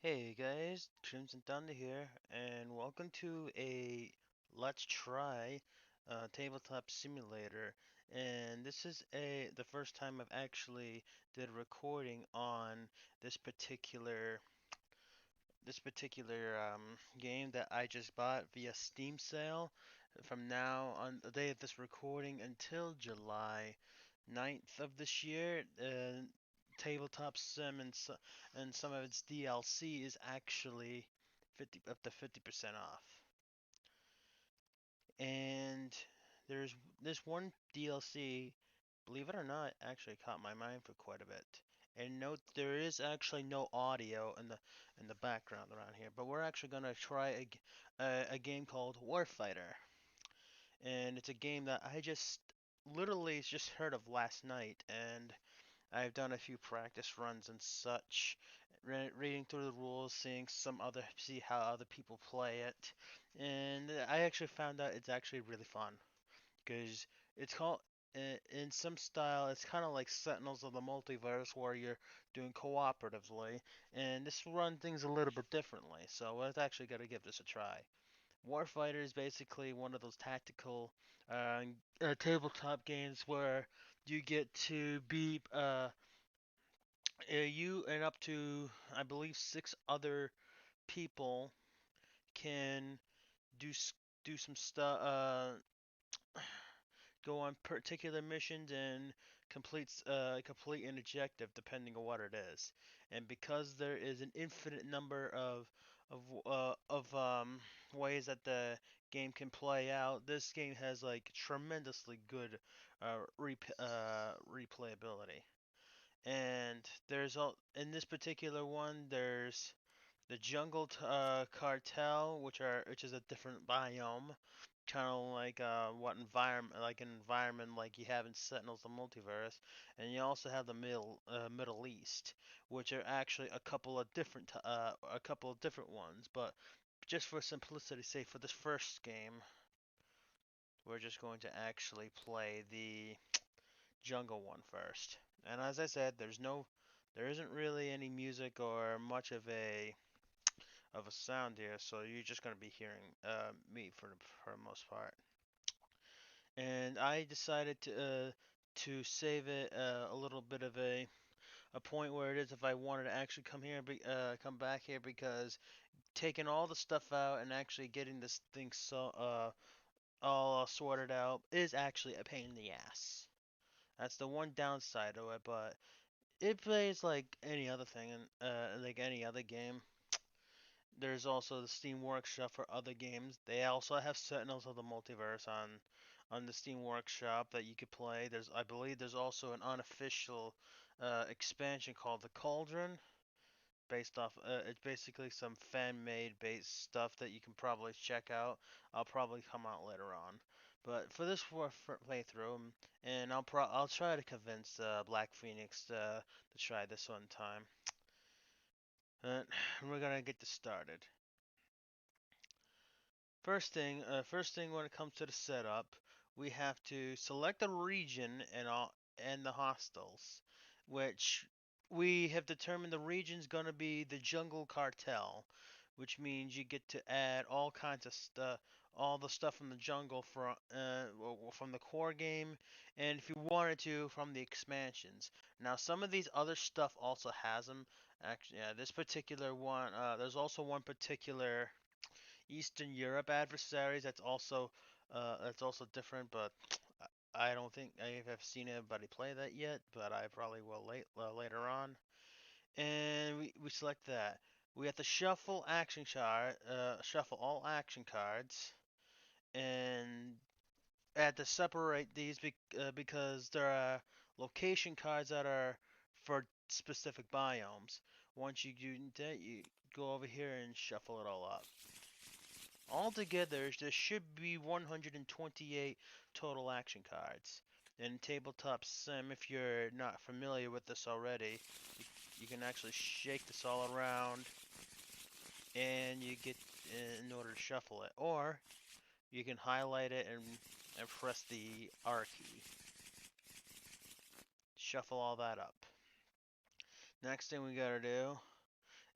Hey guys, Crimson Thunder here, and welcome to a Let's Try Tabletop Simulator. And this is the first time I've actually did recording on this particular game that I just bought via Steam sale. From now on the day of this recording until July 9th of this year, Tabletop Sim and some of its DLC is actually 50 up to 50% off. And there's this one DLC, believe it or not, actually caught my mind for quite a bit. And note there is actually no audio in the background around here, but we're actually gonna try a game called Warfighter, and it's a game that I just literally just heard of last night, and I've done a few practice runs and such, reading through the rules, see how other people play it, and I actually found out it's actually really fun because it's called in some style it's kind of like Sentinels of the Multiverse where you're doing cooperatively, and this run things a little bit differently. So I've actually got to give this a try. Warfighter is basically one of those tactical uh, tabletop games where you get to be you and up to I believe six other people can do do some stuff, go on particular missions and complete an objective depending on what it is. And because there is an infinite number of ways that the game can play out, this game has like tremendously good replayability. And there's all in this particular one. There's the jungle cartel, which is a different biome, kind of like what environment like an environment like you have in Sentinels of the Multiverse, and you also have the Middle East, which are actually a couple of different ones. But just for simplicity's sake, for this first game, we're just going to actually play the jungle one first. And as I said, there isn't really any music or much of a sound here, so you're just gonna be hearing me for the most part. And I decided to save it a little bit of a point where it is if I wanted to actually come back here because taking all the stuff out and actually getting this thing all sorted out is actually a pain in the ass. That's the one downside of it, but it plays like any other thing and like any other game. There's also the Steam Workshop for other games. They also have Sentinels of the Multiverse on the Steam Workshop that you could play. I believe there's also an unofficial expansion called the Cauldron, based off. It's basically some fan-made based stuff that you can probably check out. I'll probably come out later on. But for this playthrough, and I'll try to convince Black Phoenix to try this one time. And we're gonna get this started. First thing when it comes to the setup, we have to select a region and the hostiles, which we have determined the region's gonna be the Jungle Cartel, which means you get to add all kinds of stuff, all the stuff from the jungle from the core game, and if you wanted to from the expansions. Now some of these other stuff also has them. Actually, yeah, this particular one, there's also one particular Eastern Europe adversaries. That's also different, but I don't think I have seen anybody play that yet. But I probably will later on. And we select that. We have to shuffle all action cards, and had to separate these because there are location cards that are for specific biomes. Once you do that, you go over here and shuffle it all up. Altogether, there should be 128 total action cards. In Tabletop Sim, if you're not familiar with this already, you can actually shake this all around and you get in order to shuffle it. Or you can highlight it and press the R key. Shuffle all that up. Next thing we gotta do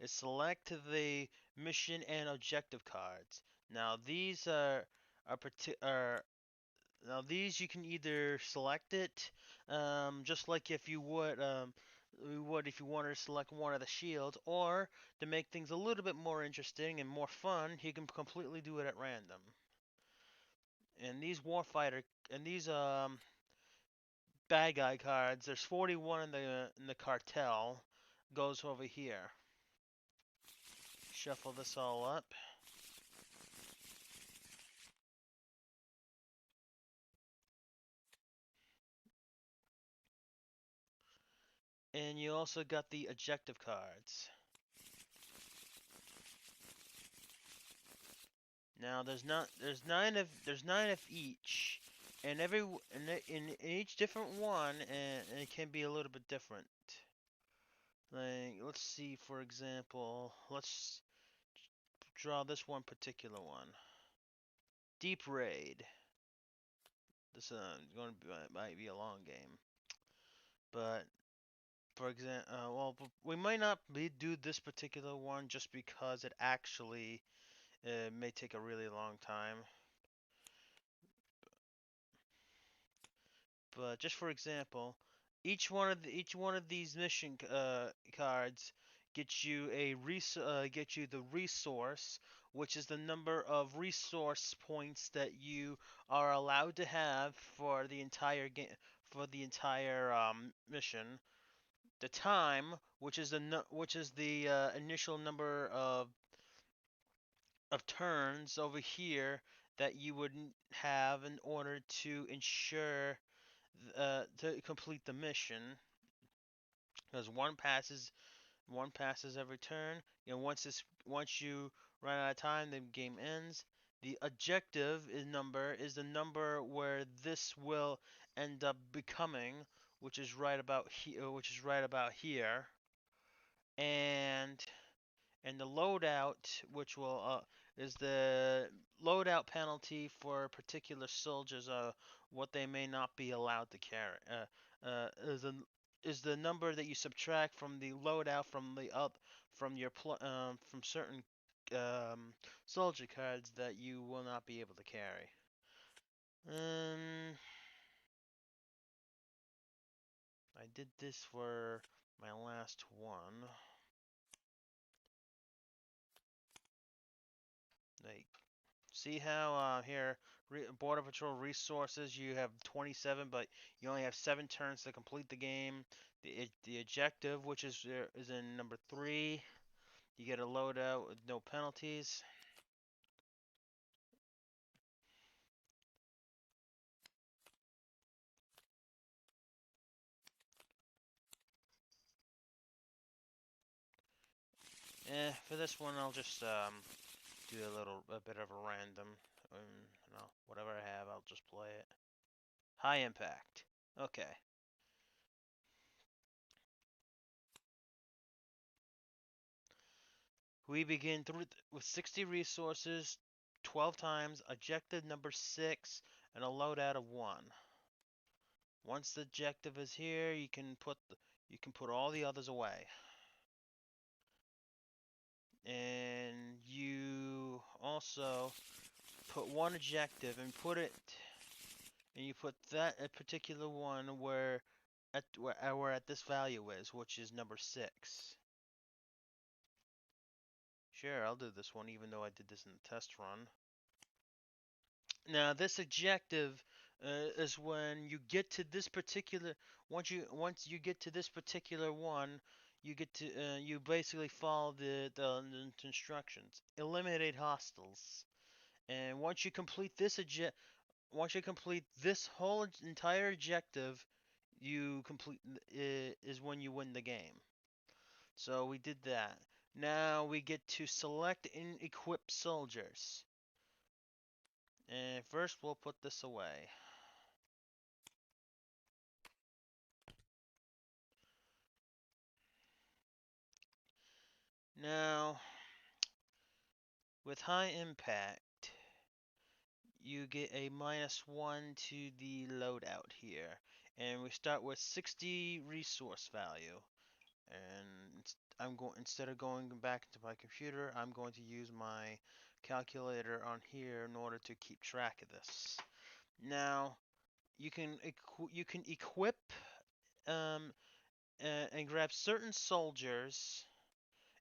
is select the mission and objective cards. Now are, parti- are Now these you can either select it, just like if you would if you wanted to select one of the shields, or to make things a little bit more interesting and more fun, you can completely do it at random. And these bad guy cards, there's 41 in the cartel, goes over here. Shuffle this all up. And you also got the objective cards. Now there's nine of each, and in each different one, and it can be a little bit different. Like let's see, for example, let's draw this one particular one. Deep raid. This going to be, might be a long game, but for example, we might not do this particular one just because it actually may take a really long time. But just for example, each one of these mission cards gets you the resource, which is the number of resource points that you are allowed to have for the entire game, for the entire mission. The time, which is the initial number of turns over here that you would have in order to ensure to complete the mission, because one passes every turn. You know, once you run out of time, the game ends. The objective is the number where this will end up becoming, which is right about here, and the loadout, which will is the loadout penalty for particular soldiers, what they may not be allowed to carry. Is the number that you subtract from the loadout from your from certain soldier cards that you will not be able to carry. Um, I did this for my last one. Like, see how here, Border Patrol resources, you have 27, but you only have 7 turns to complete the game. The objective, which is in number 3, you get a loadout with no penalties. For this one, I'll just do a bit of a random. Whatever I have, I'll just play it. High impact. Okay. We begin with 60 resources, 12 times, objective number 6, and a loadout of 1. Once the objective is here, you can put all the others away. And you also put one objective and you put that a particular one where at this value is, which is number 6. Sure, I'll do this one even though I did this in the test run. Now, this objective is when you get to this particular once you get to this particular one, you basically follow the instructions. Eliminate hostiles, and once you complete this whole entire objective, you complete is when you win the game. So we did that. Now we get to select and equip soldiers. And first we'll put this away. Now, with high impact, you get a -1 to the loadout here. And we start with 60 resource value. And instead of going back into my computer, I'm going to use my calculator on here in order to keep track of this. Now, you can equip um, and grab certain soldiers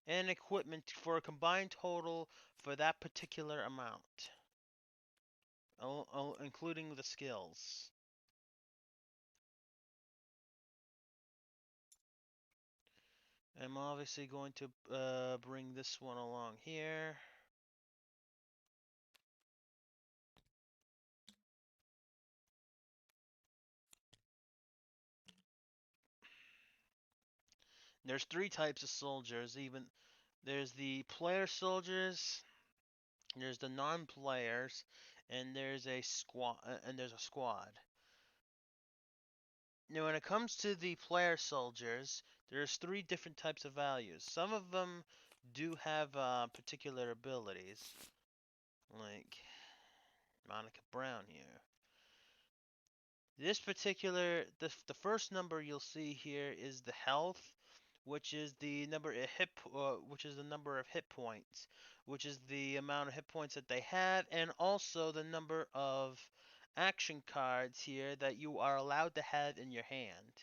and equipment for a combined total for that particular amount, including the skills. I'm obviously going to bring this one along here. There's three types of soldiers. Even there's the player soldiers, there's the non-players, and there's a squad. Now, when it comes to the player soldiers, there's three different types of values. Some of them do have particular abilities, like Monica Brown here. The first number you'll see here is the health, which is the number of hit points, which is the amount of hit points that they have, and also the number of action cards here that you are allowed to have in your hand.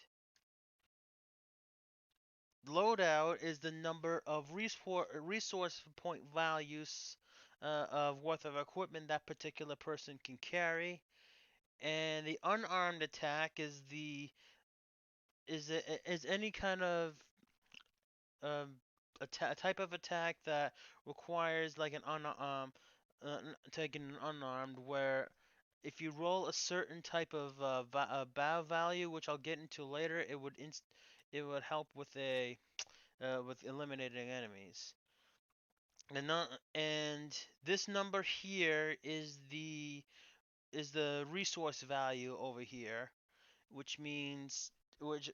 Loadout is the number of resource point values of worth of equipment that particular person can carry, and the unarmed attack is any kind of um, a type of attack that requires like taking an unarmed, where if you roll a certain type of bow value, which I'll get into later, it would help with eliminating enemies. And this number here is the resource value over here, which means which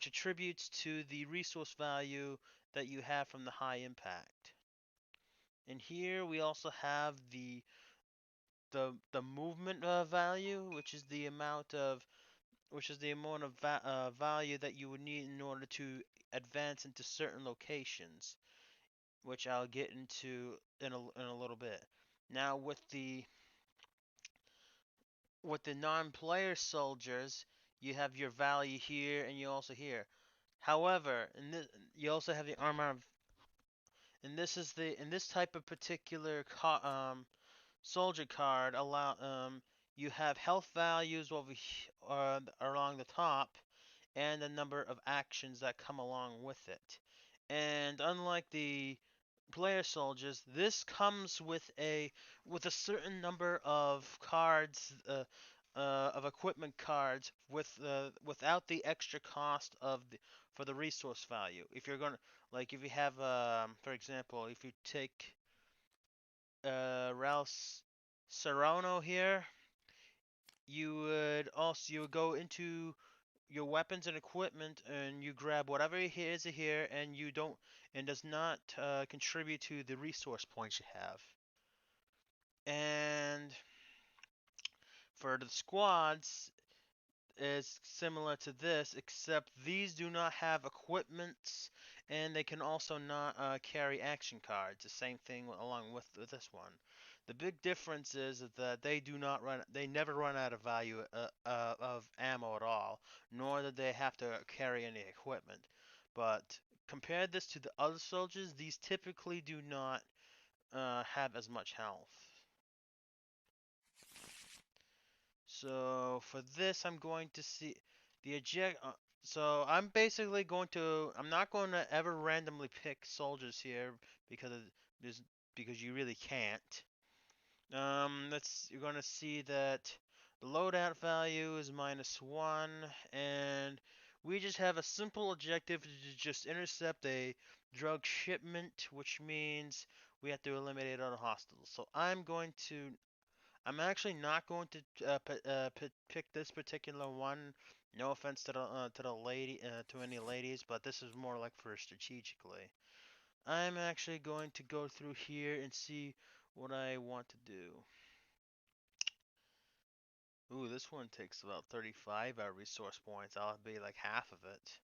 attributes to the resource value that you have from the high impact. And here we also have the movement value, which is the amount of value that you would need in order to advance into certain locations, which I'll get into in a little bit. Now with the non-player soldiers, you have your value here and you also here. However, you also have the armor in this type of particular soldier card you have health values along the top and the number of actions that come along with it. And unlike the player soldiers, this comes with a certain number of cards of equipment cards without the extra cost for the resource value. If you're gonna like if you have for example, if you take Ralph Serrano here, you would go into your weapons and equipment and you grab whatever is here and you don't and does not contribute to the resource points you have. And for the squads, is similar to this, except these do not have equipments, and they can also not carry action cards. The same thing along with this one. The big difference is that they never run out of value of ammo at all, nor do they have to carry any equipment. But compare this to the other soldiers, these typically do not have as much health. So for this, I'm going to see the eject. So I'm basically I'm not going to ever randomly pick soldiers here because there's because you really can't. You're going to see that the loadout value is -1, and we just have a simple objective to just intercept a drug shipment, which means we have to eliminate other hostiles. So I'm actually not going to pick this particular one. No offense to the lady to any ladies, but this is more like for strategically. I'm actually going to go through here and see what I want to do. Ooh, this one takes about 35 resource points. I'll be like half of it.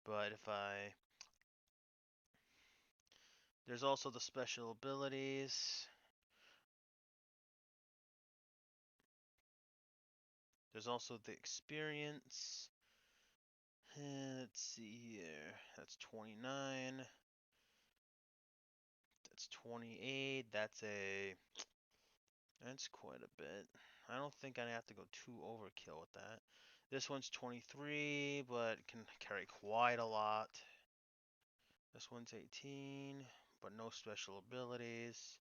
But if I There's also the special abilities. There's also the experience. Let's see here. That's 29. That's 28. That's quite a bit. I don't think I have to go too overkill with that. This one's 23, but can carry quite a lot. This one's 18, but no special abilities.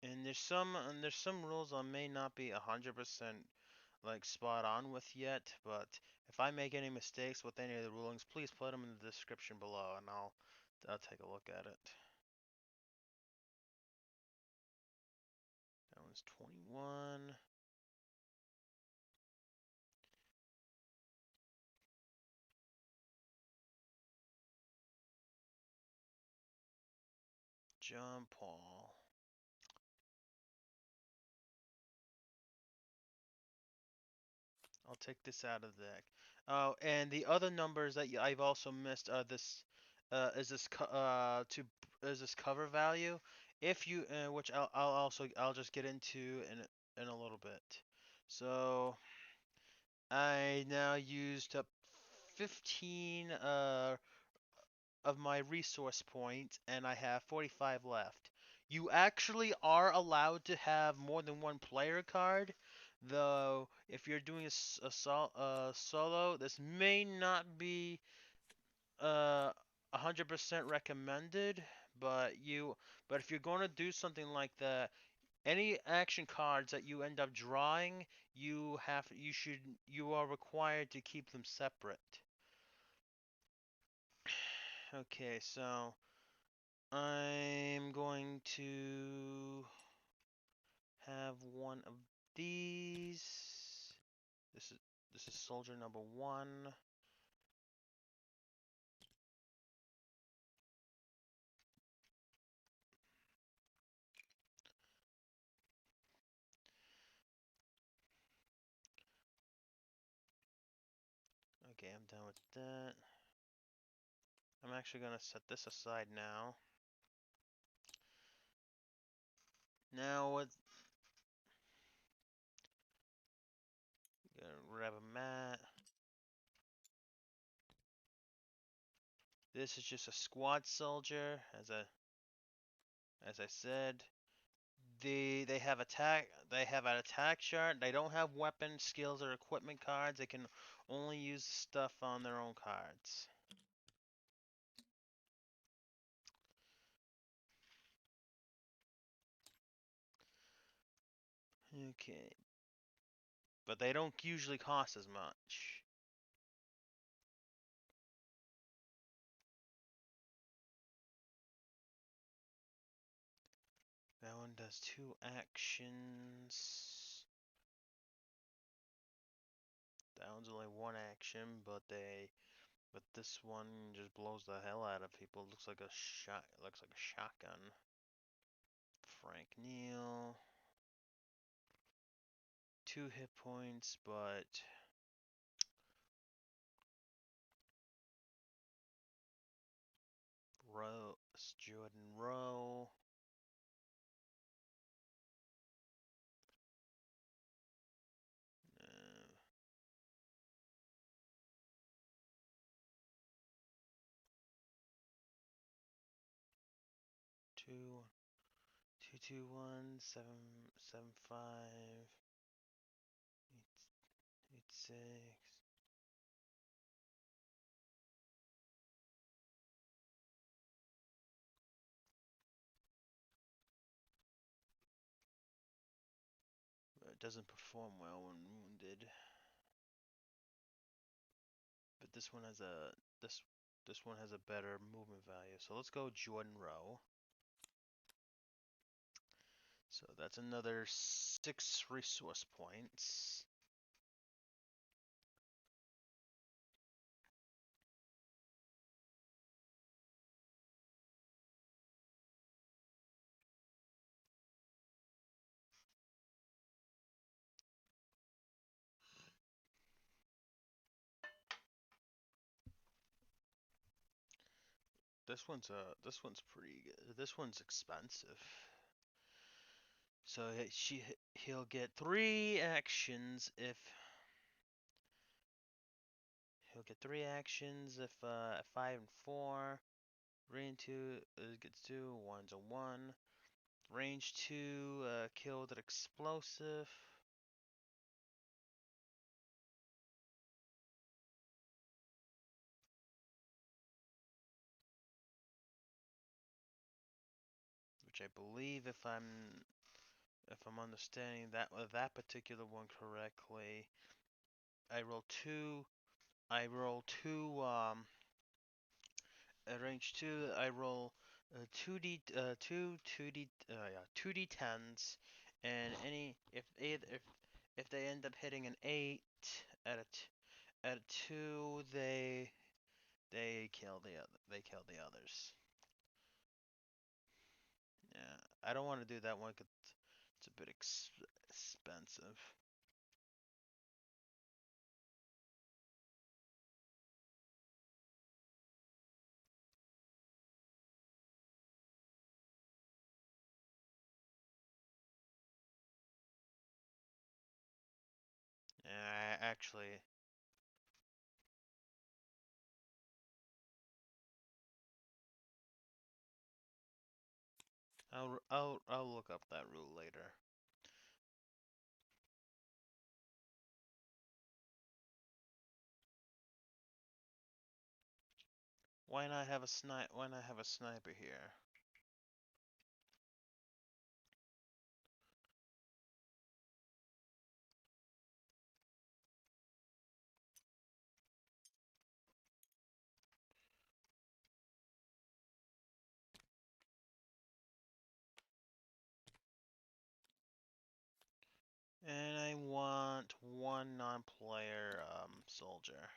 And there's some rules I may not be 100% like spot on with yet, but if I make any mistakes with any of the rulings, please put them in the description below and I'll take a look at it. That one's 21. John Paul. I'll take this out of the deck. Oh, and the other numbers that I've also missed are this is this to is this cover value. If you which I'll just get into in a little bit. So I now used up 15 of my resource points and I have 45 left. You actually are allowed to have more than one player card, though if you're doing solo, this may not be 100% recommended, but if you're going to do something like that, any action cards that you end up drawing, you are required to keep them separate. Okay, so I'm going to have one of these. This is this is soldier number 1. Okay, I'm done with that. I'm actually gonna set this aside now. Now what? Gonna grab a mat. This is just a squad soldier, as I said. They have attack. They have an attack chart. They don't have weapon skills or equipment cards. They can only use stuff on their own cards. Okay, but they don't usually cost as much. That one does 2 actions. That one's only 1 action, but this one just blows the hell out of people. Looks like a shotgun. Frank Neal. 2 hit points, but Jordan Rowe. 221 775 86. It doesn't perform well when wounded. But this one has a better movement value. So let's go Jordan Rowe. So that's another 6 resource points. This one's pretty good. This one's expensive. So he'll get 3 actions if 5 and 4. Range 2 gets 2. 1's a 1. Range 2 kill with an explosive. Which I believe, if I'm understanding that particular one correctly, I roll two. I roll two. At range 2, I roll 2d10s, and if they end up hitting an 8 at at a 2, they kill the others. Yeah, I don't want to do that one 'cause it's a bit expensive. Yeah, actually, I'll look up that rule later. Why not have a sniper here? And I want one non-player soldier.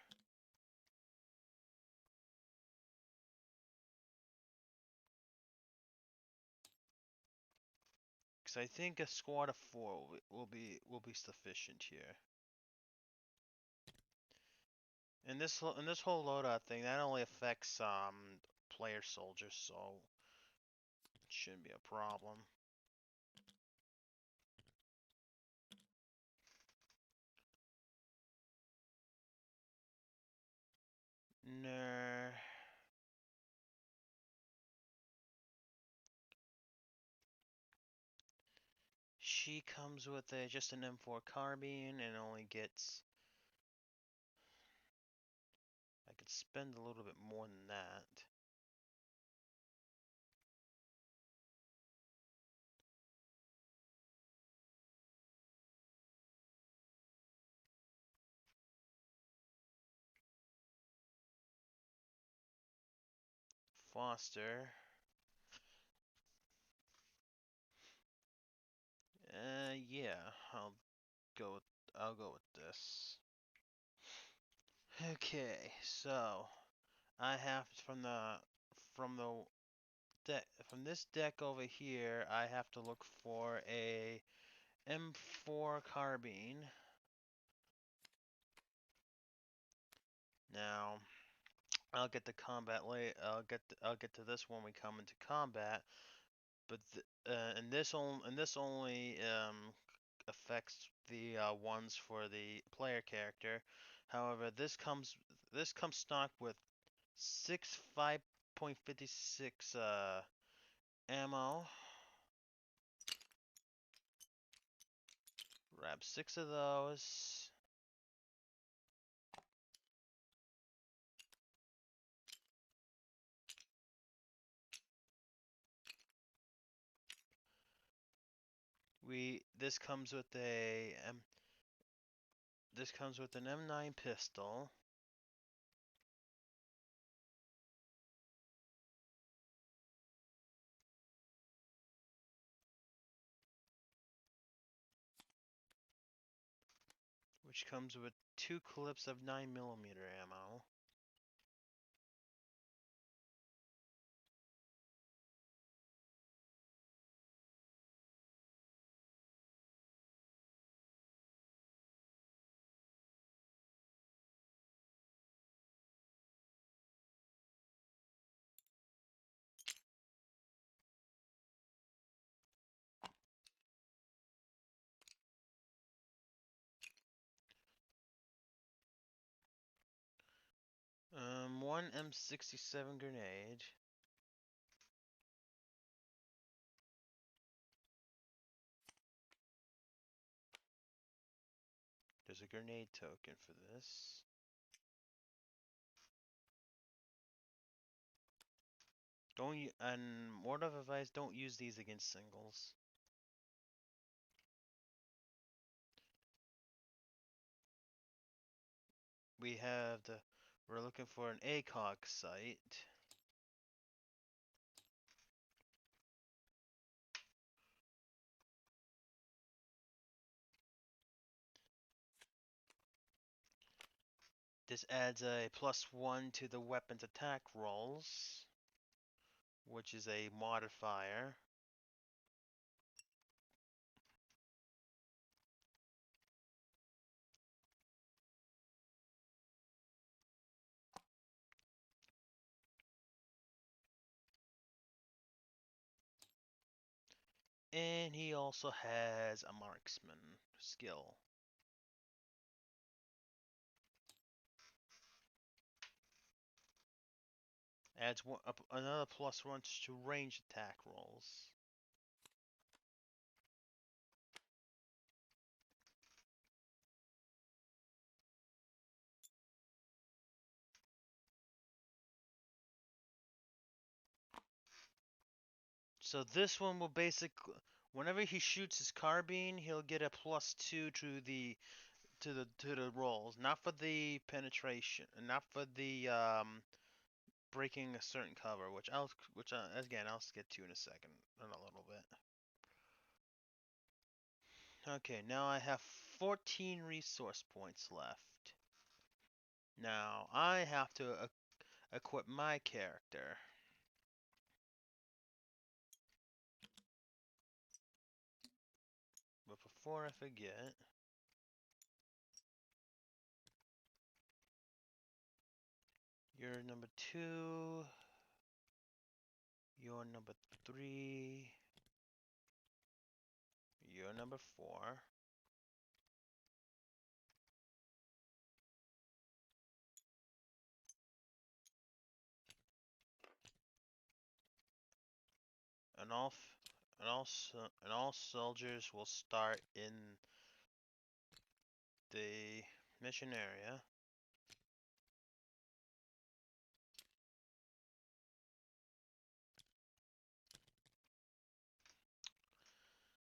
Because I think a squad of 4 will be sufficient here. And this whole loadout thing that only affects player soldiers, so it shouldn't be a problem. No. She comes with just an M4 carbine and only gets. I could spend a little bit more than that. Foster. Yeah, I'll go with this. Okay, so I have from the deck from this deck over here, I have to look for a M4 carbine. Now, I'll get to combat late. I'll get to this when we come into combat. But this only affects the ones for the player character. However, this comes stock with 5.56 ammo. Grab 6 of those. This comes with an M9 pistol. Which comes with 2 clips of 9mm ammo. one M67 grenade. There's a grenade token for this. And word of advice, don't use these against singles. We're looking for an ACOG site. This adds a +1 to the weapon's attack rolls, which is a modifier. And he also has a marksman skill. Adds another +1 to range attack rolls. So this one will basically, whenever he shoots his carbine, he'll get a +2 to the rolls, not for the penetration, and not for the breaking a certain cover, which again I'll get to in a second, in a little bit. Okay, now I have 14 resource points left. Now I have to equip my character. But before I forget, you're number 2, you're number 3, you're number 4. And all soldiers will start in the mission area.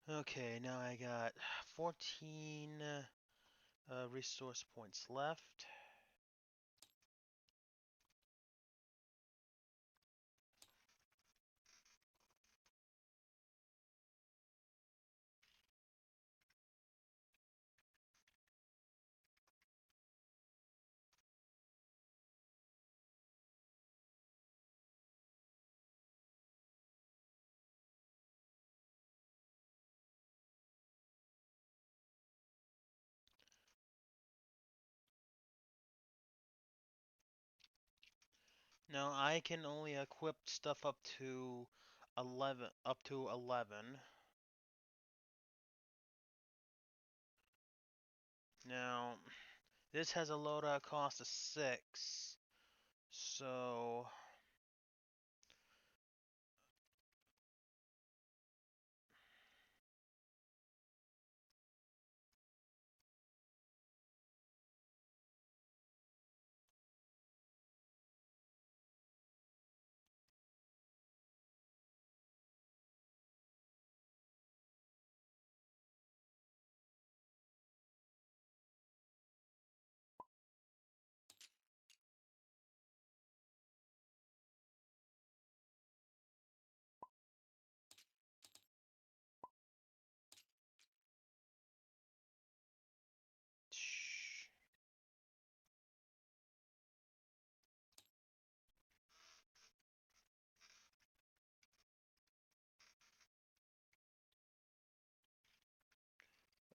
Okay, now I got 14 resource points left. Now I can only equip stuff up to 11. Now this has a loadout cost of 6. So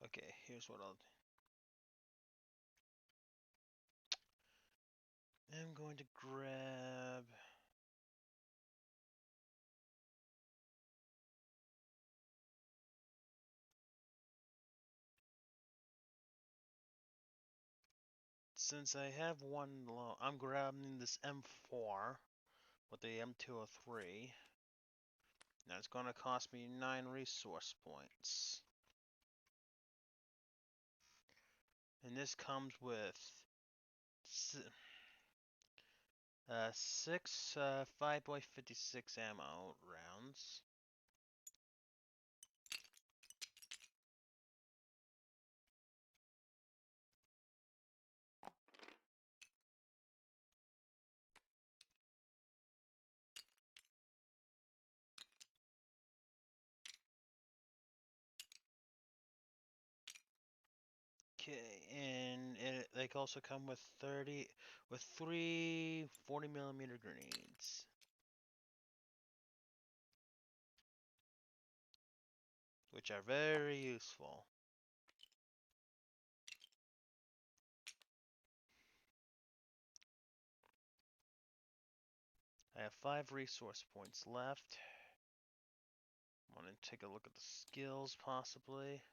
okay, here's what I'll do. I'm going to grab since I have one low, I'm grabbing this M4 with the M203. Now it's going to cost me 9 resource points. And this comes with 6 5.56 ammo rounds. Okay, and they also come with 3 40mm grenades, which are very useful. I have 5 resource points left. I want to take a look at the skills, possibly.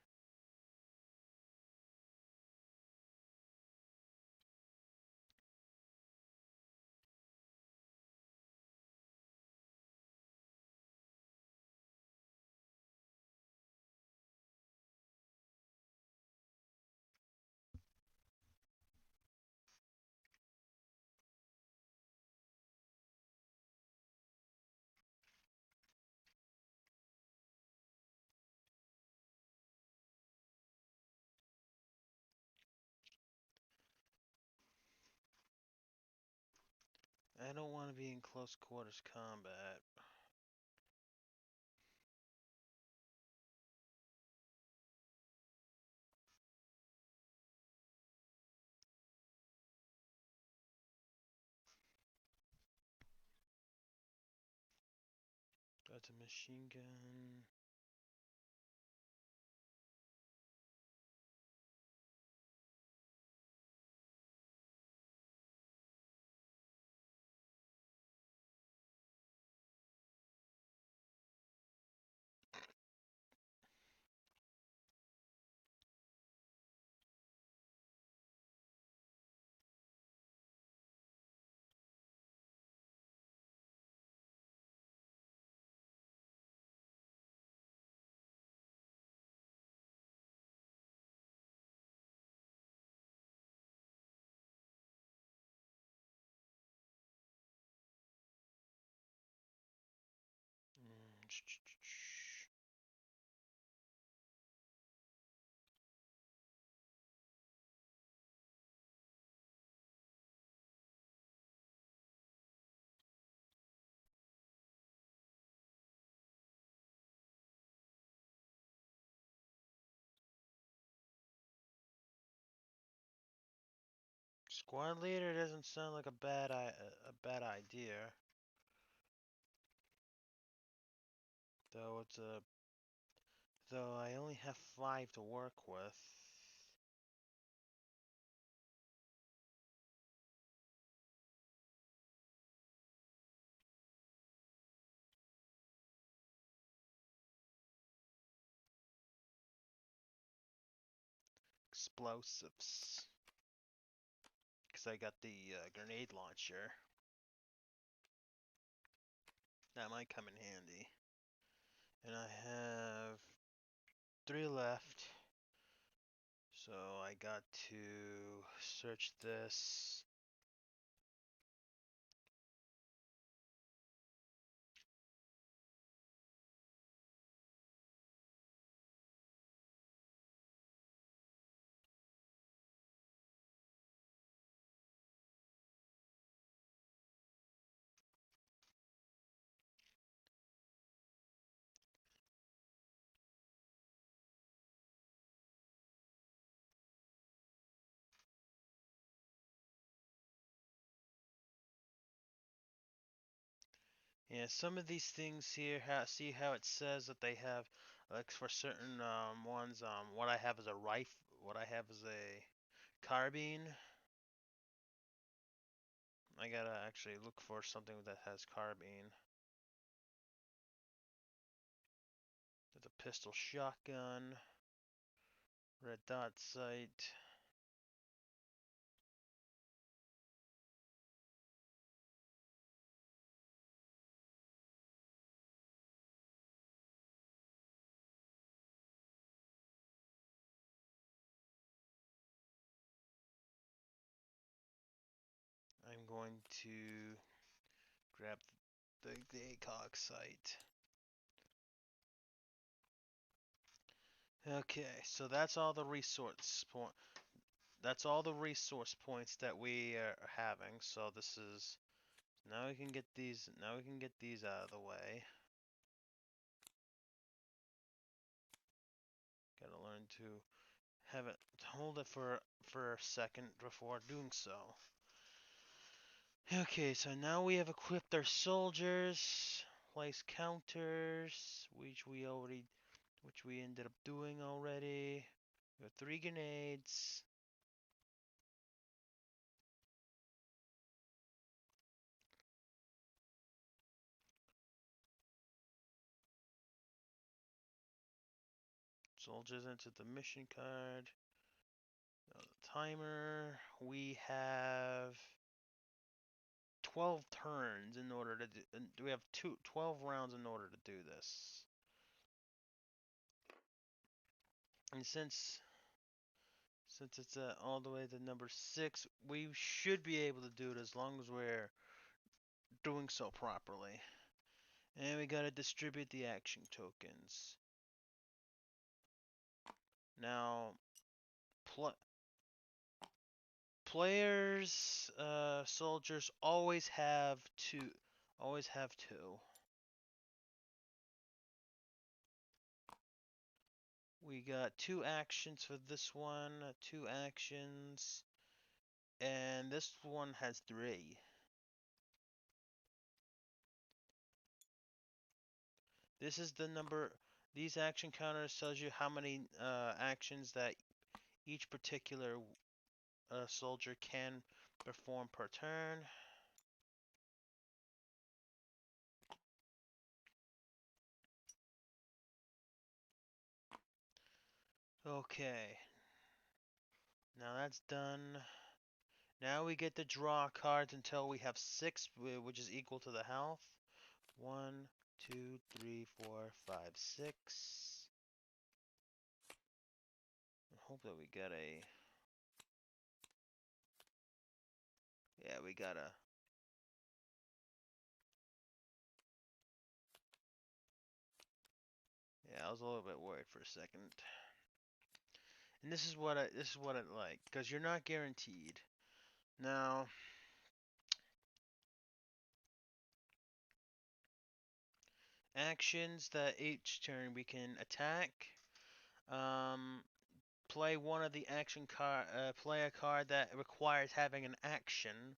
I don't want to be in close quarters combat. That's a machine gun. Squad leader doesn't sound like a bad idea. Though I only have 5 to work with. Explosives. Because I got the grenade launcher. That might come in handy. And I have 3 left. So I got to search this. Yeah, some of these things here, see how it says that they have, like for certain ones, what I have is a rifle, what I have is a carbine. I gotta actually look for something that has carbine. There's a pistol shotgun, red dot sight. going to grab the ACOG site. Okay, so that's all the resource point. That's all the resource points that we are having. So this is now we can get these. Now we can get these out of the way. Gotta learn to have it hold it for a second before doing so. Okay, so now we have equipped our soldiers, place counters, which we ended up doing already. We have 3 grenades. Soldiers into the mission card. The timer. We have 12 turns in order to do. We have 12 rounds in order to do this. And since it's all the way to number 6, we should be able to do it as long as we're doing so properly. And we gotta distribute the action tokens. Now, players, soldiers always have two. Always have 2. We got 2 actions for this one, 2 actions, and this one has 3. This is the number. These action counters tells you how many actions that each particular soldier can perform per turn. Okay, now that's done. Now we get to draw cards until we have 6, which is equal to the health. 1, 2, 3, 4, 5, 6. I hope that we get a. Yeah, we got a. Yeah, I was a little bit worried for a second. And this is what I like, because you're not guaranteed. Now, actions that each turn we can attack, play one of the action card, play a card that requires having an action,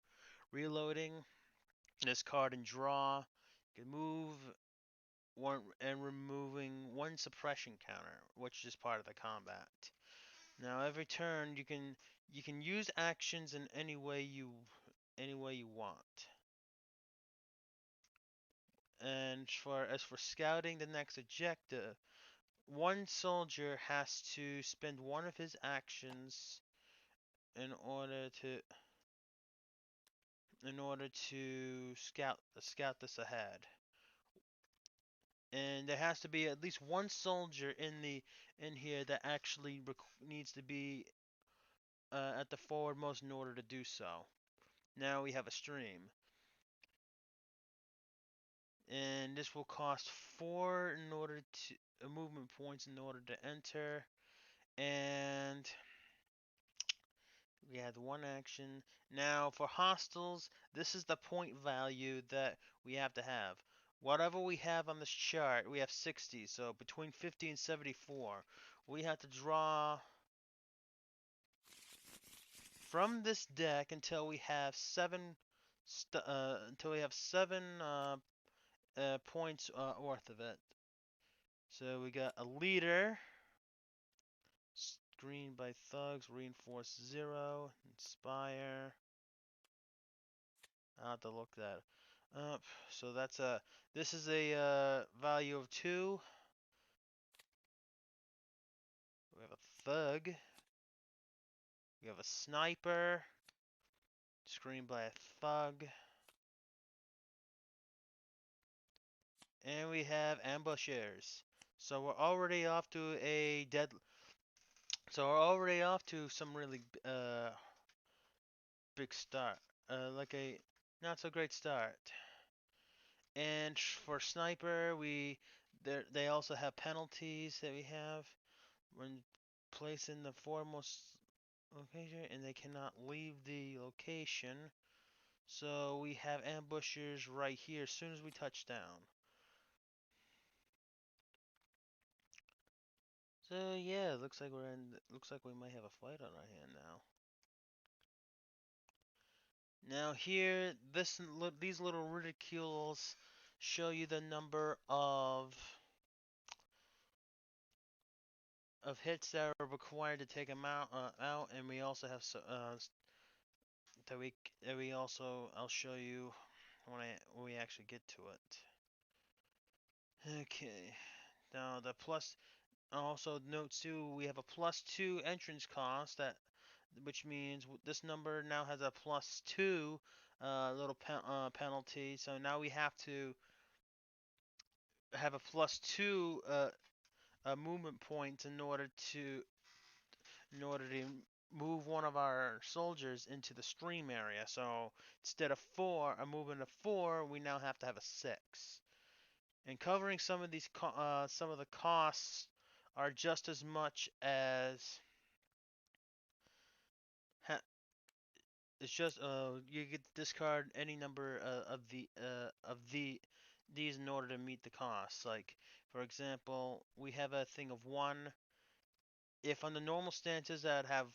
reloading this card and draw. You can move one and removing 1 suppression counter, which is part of the combat. Now every turn you can use actions in any way you want. And as for scouting the next objective, 1 soldier has to spend 1 of his actions in order to scout this ahead. And there has to be at least 1 soldier in here that actually needs to be at the forwardmost in order to do so. Now we have a stream. And this will cost 4 in order to movement points in order to enter. And we had 1 action. Now for hostiles, this is the point value that we have to have. Whatever we have on this chart, we have 60. So between 50 and 74, we have to draw from this deck until we have 7 points worth of it. So we got a leader, screened by thugs, reinforce 0, inspire. I'll have to look that up. So that's this is a value of 2. We have a thug. We have a sniper, screened by a thug. And we have ambushers. So we're already off to a So we're already off to some really big start. Like a not so great start. And for sniper, they also have penalties that we have when placed in the foremost location, and they cannot leave the location. So we have ambushers right here as soon as we touch down. So yeah, looks like looks like we might have a fight on our hand now. Now here, these little ridicules show you the number of hits that are required to take them out, and we also have that we also I'll show you when we actually get to it. Okay. Now the plus also note too, we have a +2 entrance cost which means this number now has a +2 little penalty. So now we have to have a +2 movement points in order to move one of our soldiers into the stream area. So instead of a movement of 4, we now have to have a 6. And covering some of the costs are just as much as it's just you get to discard any number of these in order to meet the costs. Like for example, we have a thing of 1. If on the normal stances that have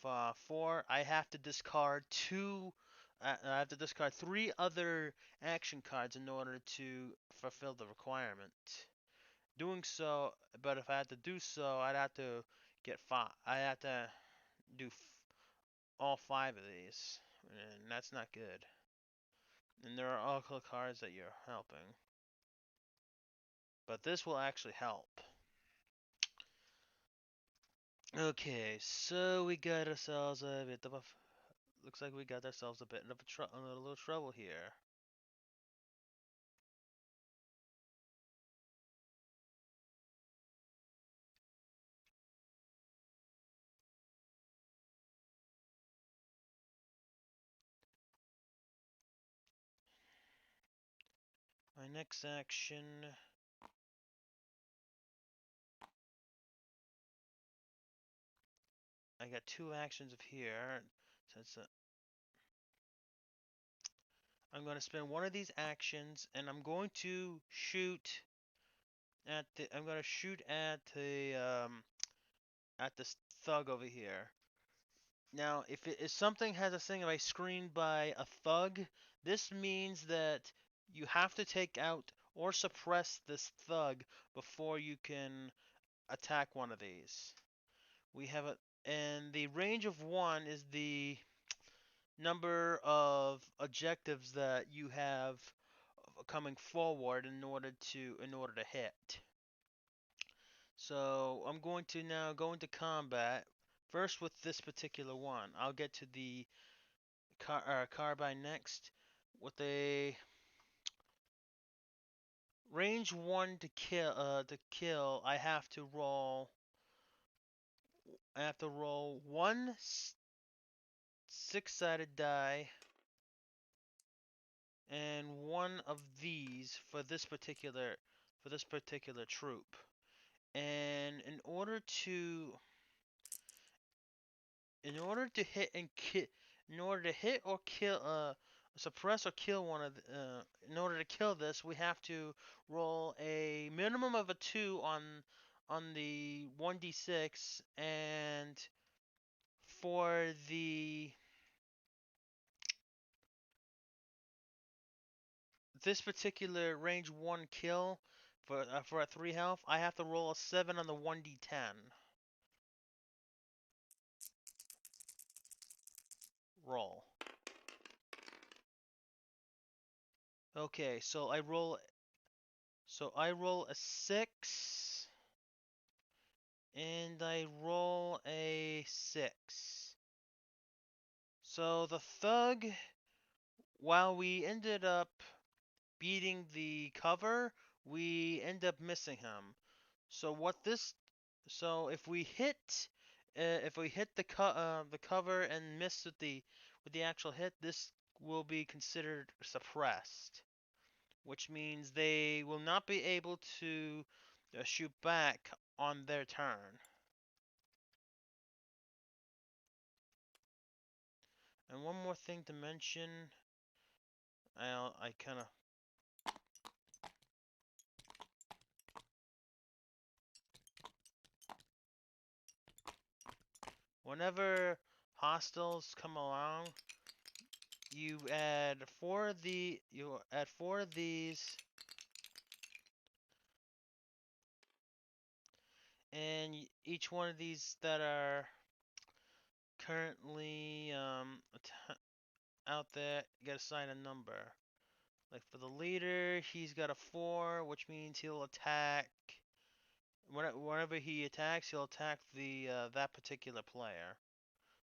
4, I have to discard 2. I have to discard 3 other action cards in order to fulfill the requirement. Doing so, but if I had to do so, I'd have to get 5. I have to do all 5 of these, and that's not good. And there are also cards that you're helping, but this will actually help. Okay, so we got ourselves a bit of a. Looks like we got ourselves a bit of a little trouble here. My next action. I got 2 actions of here. Since I'm going to spend one of these actions, and I'm going to shoot at the. I'm going to shoot at this thug over here. Now, if something has a thing like screened by a thug, this means that you have to take out or suppress this thug before you can attack one of these. We have and the range of 1 is the number of objectives that you have coming forward in order to hit. So I'm going to now go into combat. First with this particular one. I'll get to the carbine next. With a range 1 to kill, I have to roll. I have to roll one 6-sided die and one of these for this particular troop. And in order to hit and kill, in order to hit or kill, suppress or kill in order to kill this, we have to roll a minimum of a 2 on the 1d6, and for this particular range 1 kill for a 3 health, I have to roll a 7 on the 1d10 roll. Okay, so I roll a 6 and I roll a 6. So the thug, while we ended up beating the cover, we end up missing him. So if we hit the cover and miss with the actual hit, this will be considered suppressed, which means they will not be able to shoot back on their turn. And one more thing to mention, I kind of whenever hostiles come along, you add four of these, and each one of these that are currently out there get assigned a number. Like for the leader, he's got a 4, which means he'll attack. Whenever he attacks, he'll attack the that particular player.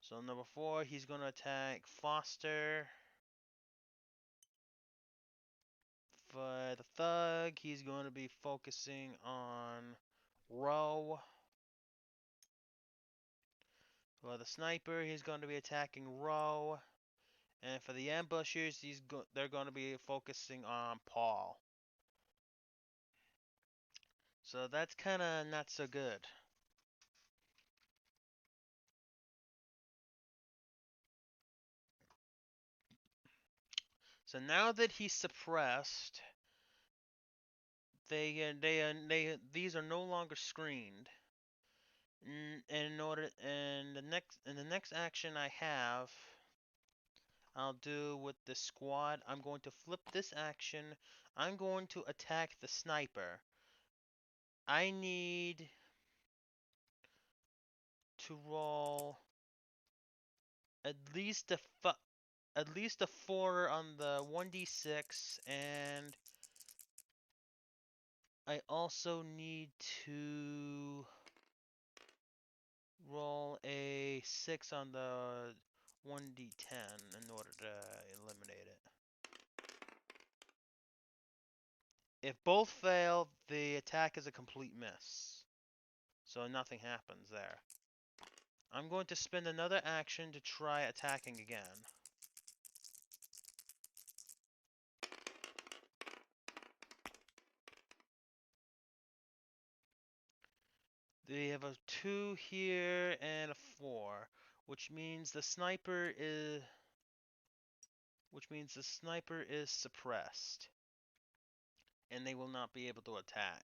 So number 4, he's gonna attack Foster. For the thug, he's going to be focusing on Row. For the sniper, he's going to be attacking Row. And for the ambushers, they're going to be focusing on Paul. So that's kind of not so good. So now that he's suppressed, these are no longer screened. And the next action I have, I'll do with the squad. I'm going to flip this action. I'm going to attack the sniper. I need to roll at least a 4 on the 1d6, and I also need to roll a 6 on the 1d10 in order to eliminate it. If both fail, the attack is a complete miss. So nothing happens there. I'm going to spend another action to try attacking again. They have a 2 here and a 4, which means the sniper is suppressed, and they will not be able to attack.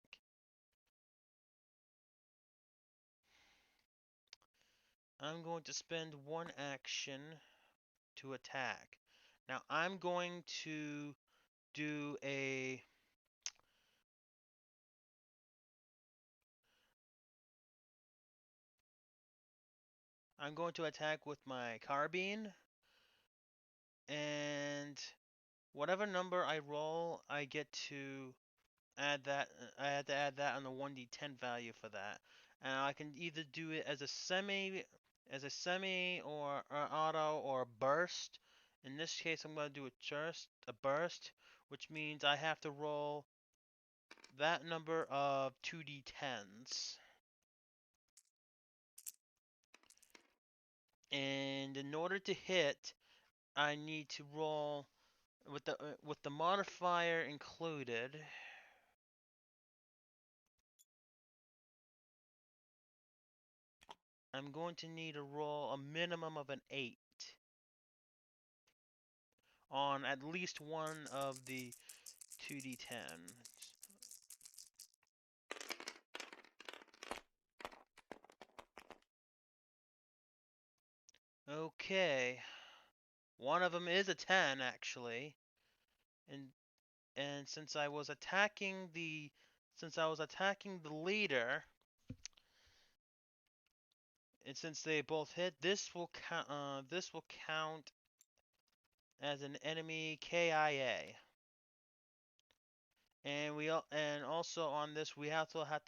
I'm going to spend one action to attack. Now I'm going to do a I'm going to attack with my carbine, and whatever number I roll, I get to add that. I had to add that on the 1d10 value for that, and I can either do it as a semi, or auto, or a burst. In this case, I'm going to do a burst, which means I have to roll that number of 2d10s. And in order to hit, I need to roll with the modifier included. I'm going to need to roll a minimum of an 8 on at least one of the 2d10s. Okay, one of them is a 10 actually, and since I was attacking the leader, and since they both hit, this will count as an enemy KIA. And also on this we also have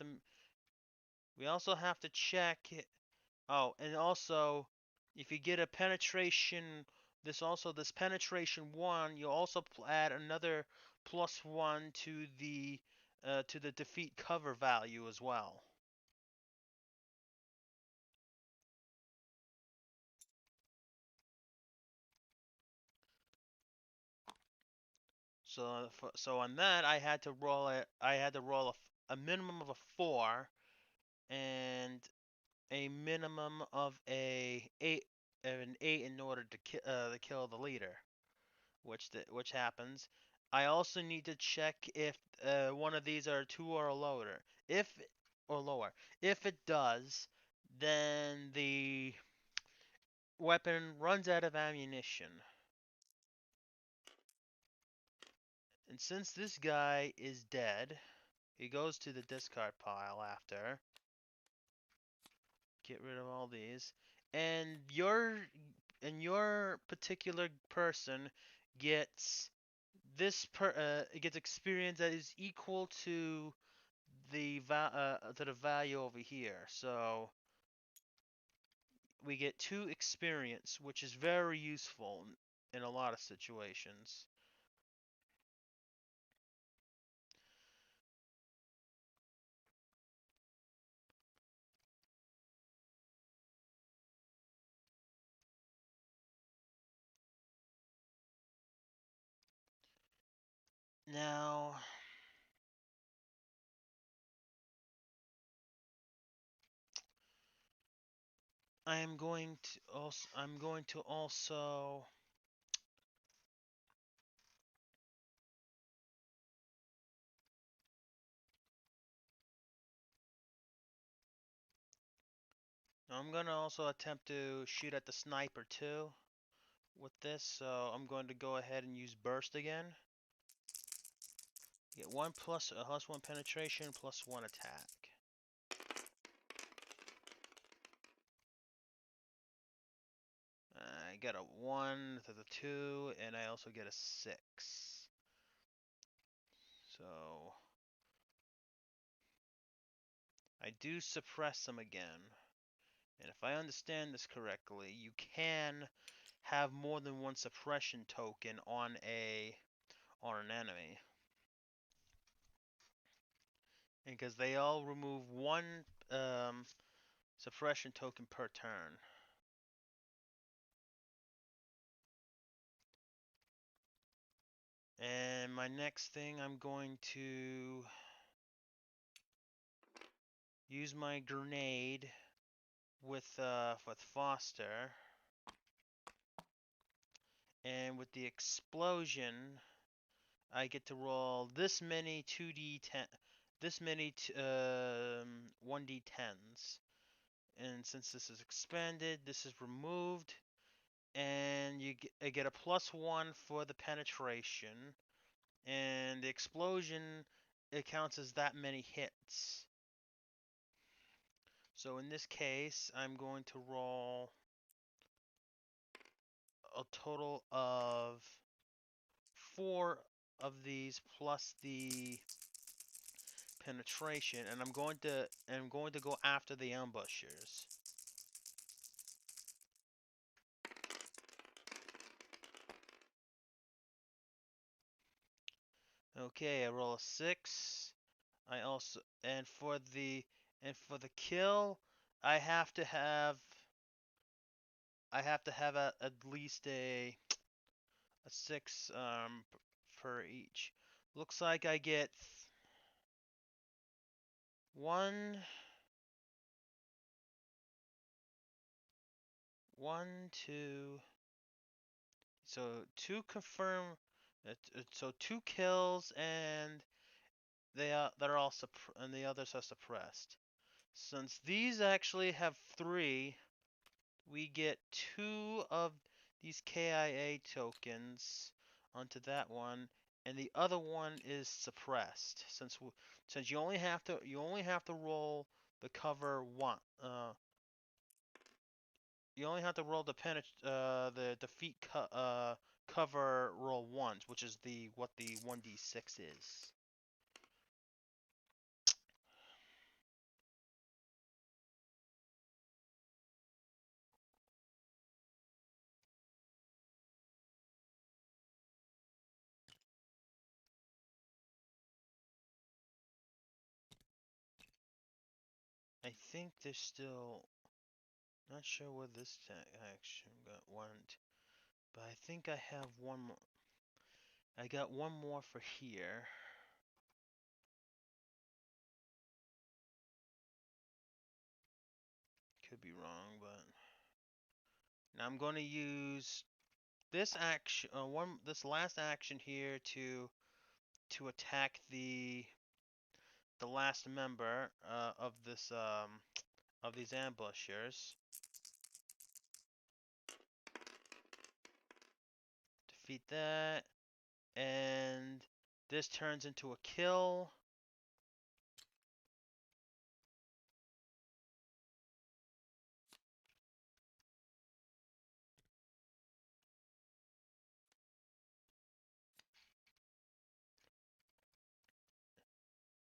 to check. Oh, and also if you get a penetration, this penetration 1, you'll also add another +1 to the defeat cover value as well. So on that I had to roll a minimum of a 4 and a minimum of an 8 in order to kill the leader, which happens. I also need to check if one of these are 2 or lower. If it does, then the weapon runs out of ammunition. And since this guy is dead, he goes to the discard pile after. Get rid of all these. And your particular person gets gets experience that is equal to the value over here. So we get 2 experience, which is very useful in a lot of situations. Now, I'm going to also attempt to shoot at the sniper too with this, so I'm going to go ahead and use burst again. Get +1 penetration, +1 attack. I get a 1 to the 2, and I also get a 6. So I do suppress them again. And if I understand this correctly, you can have more than one suppression token on an enemy. Because they all remove 1 suppression token per turn. And my next thing, I'm going to use my grenade with Foster, and with the explosion, I get to roll this many 2d10, this many 1d10s, and since this is expanded, this is removed, and I get a +1 for the penetration, and the explosion, it counts as that many hits. So in this case, I'm going to roll a total of 4 of these plus the penetration, and I'm going to go after the ambushers. Okay, I roll a 6. I also for the kill, I have to have at least a 6 per each. Looks like I get 1 1 2 so 2 confirm so 2 kills, and they're all and the others are suppressed. Since these actually have 3, we get 2 of these KIA tokens onto that one, and the other one is suppressed. Since you only have to roll the cover one. You only have to roll the defeat cover roll once, which is what the 1d6 is. I think there's still not sure where this action went, but I think I have one more. I got one more for here. Could be wrong, but now I'm going to use this action, this last action here to attack the last member of this of these ambushers. Defeat that, and this turns into a kill.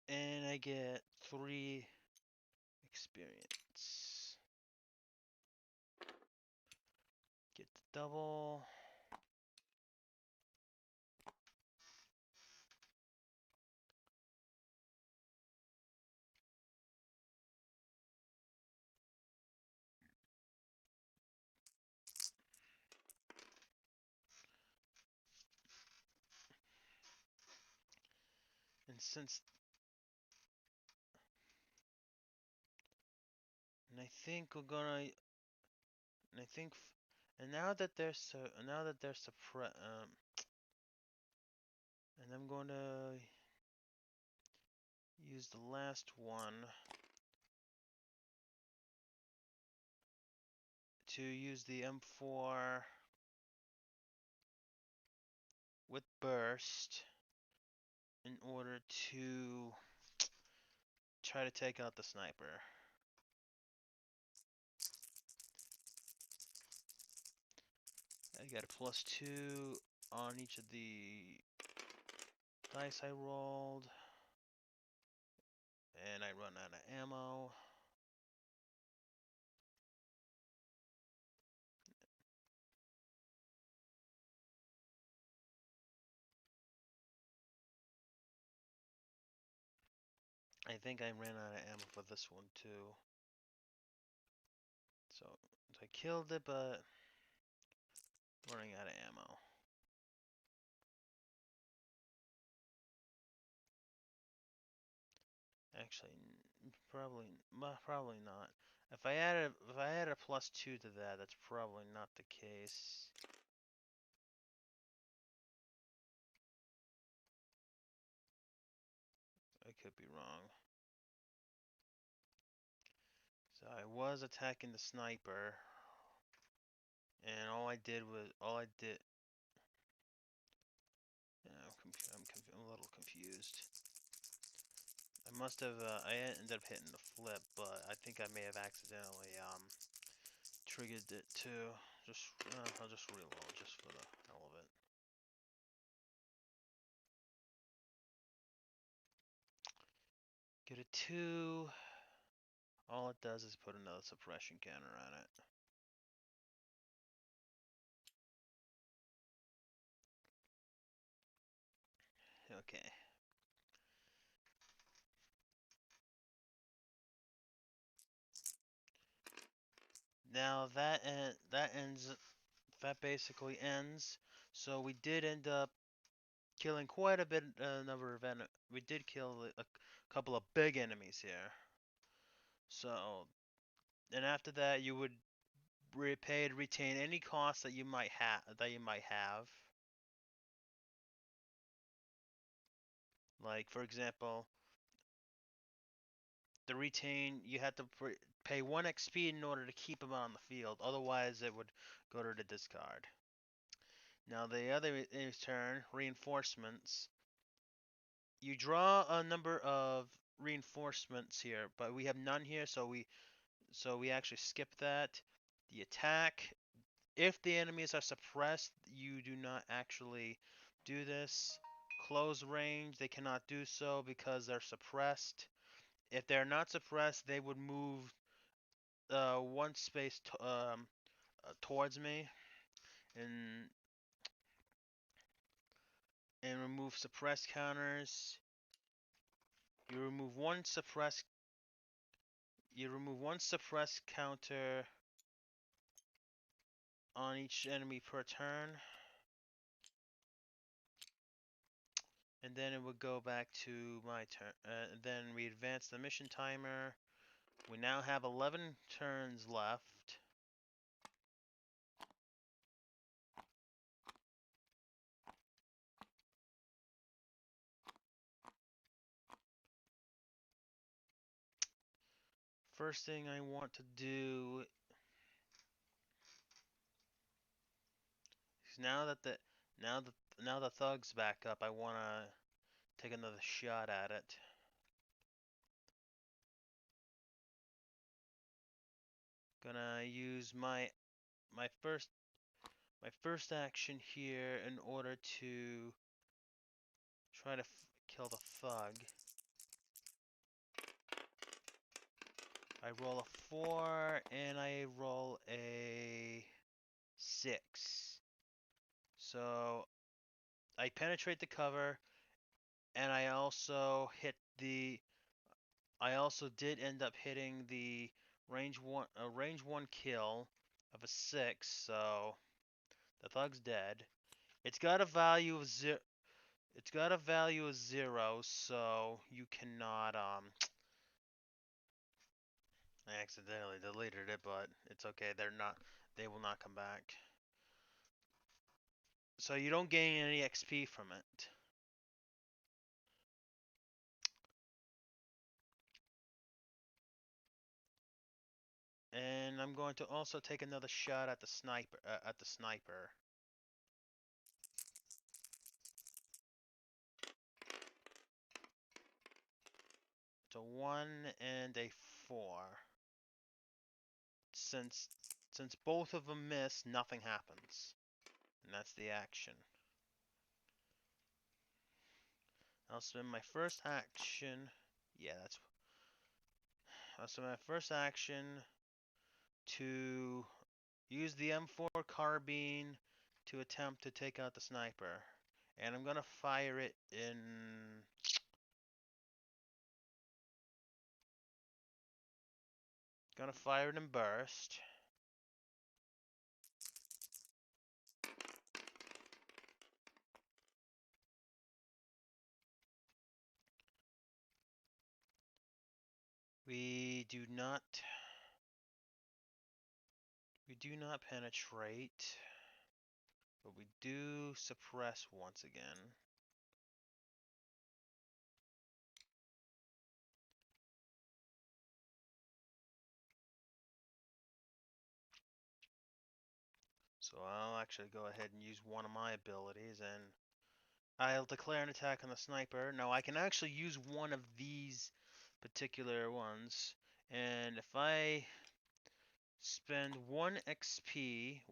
And I get 3 experience. Get the double. And since and I think we're gonna and I think and now that they're suppressed and I'm going to use the last one to use the M4 with burst in order to try to take out the sniper. I got a +2 on each of the dice I rolled, and I run out of ammo. I think I ran out of ammo for this one too. So I killed it, but running out of ammo. Actually, probably not. If I add a +2 to that, that's probably not the case. I could be wrong. So I was attacking the sniper, and all I did. Yeah, I'm a little confused. I must have. I ended up hitting the flip, but I think I may have accidentally triggered it too. I'll just reload just for the hell of it. Get a 2. All it does is put another suppression counter on it. Okay. Now that basically ends. So we did end up killing quite a bit number of we did kill a couple of big enemies here. So and after that you would pay to retain any costs that you might have. Like for example, the retain you had to pay 1 XP in order to keep them on the field. Otherwise, it would go to the discard. Now the other in turn, reinforcements. You draw a number of reinforcements here, but we have none here, so we actually skip that. The attack. If the enemies are suppressed, you do not actually do this. Close range, they cannot do so because they're suppressed. If they're not suppressed, they would move 1 space towards me and remove suppressed counters. You remove one suppressed counter on each enemy per turn. and then it would go back to my turn. Then we advance the mission timer. We now have 11 turns left. First thing I want to do is now the thug's back up, I want to take another shot at it. Gonna use my first action here in order to try to kill the thug. I roll a 4 and I roll a 6. So I penetrate the cover, and I also did end up hitting the range 1 kill of a 6, so the thug's dead. It's got a value of 0. It's got a value of 0, so you cannot I accidentally deleted it, but it's okay. They will not come back. So you don't gain any XP from it. And I'm going to also take another shot at the sniper. It's a 1 and a 4. Since both of them miss, nothing happens, and that's the action. I'll spend my first action. Yeah, that's. I'll spend my first action to use the M4 carbine to attempt to take out the sniper. And I'm gonna fire it in. Gonna fire it in burst. We do not penetrate, but we do suppress once again. So I'll actually go ahead and use one of my abilities, and I'll declare an attack on the sniper. Now I can actually use one of these particular ones, and if I spend 1 XP,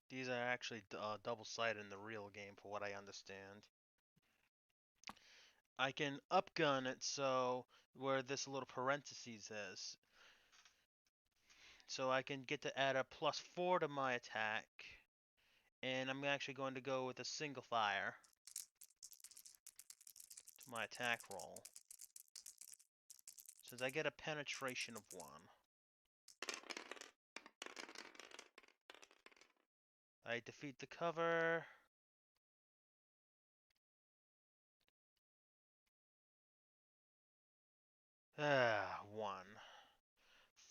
these are actually double-sided in the real game, for what I understand. I can upgun it, so where this little parentheses is, so I can get to add a +4 to my attack, and I'm actually going to go with a single fire to my attack roll, since I get a penetration of 1. I defeat the cover. Ah, 1.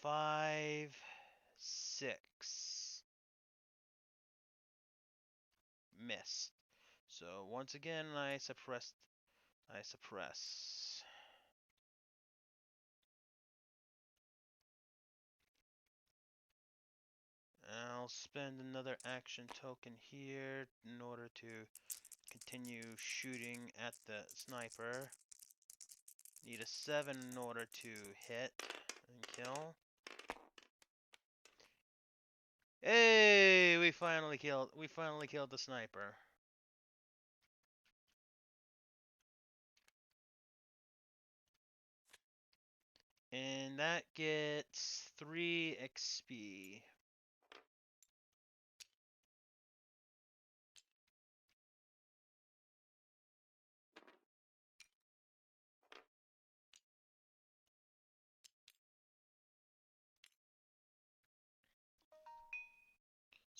5, 6. Missed. So once again, I suppress. I'll spend another action token here in order to continue shooting at the sniper. Need a 7 in order to hit and kill. Hey, we finally killed the sniper. And that gets 3 XP.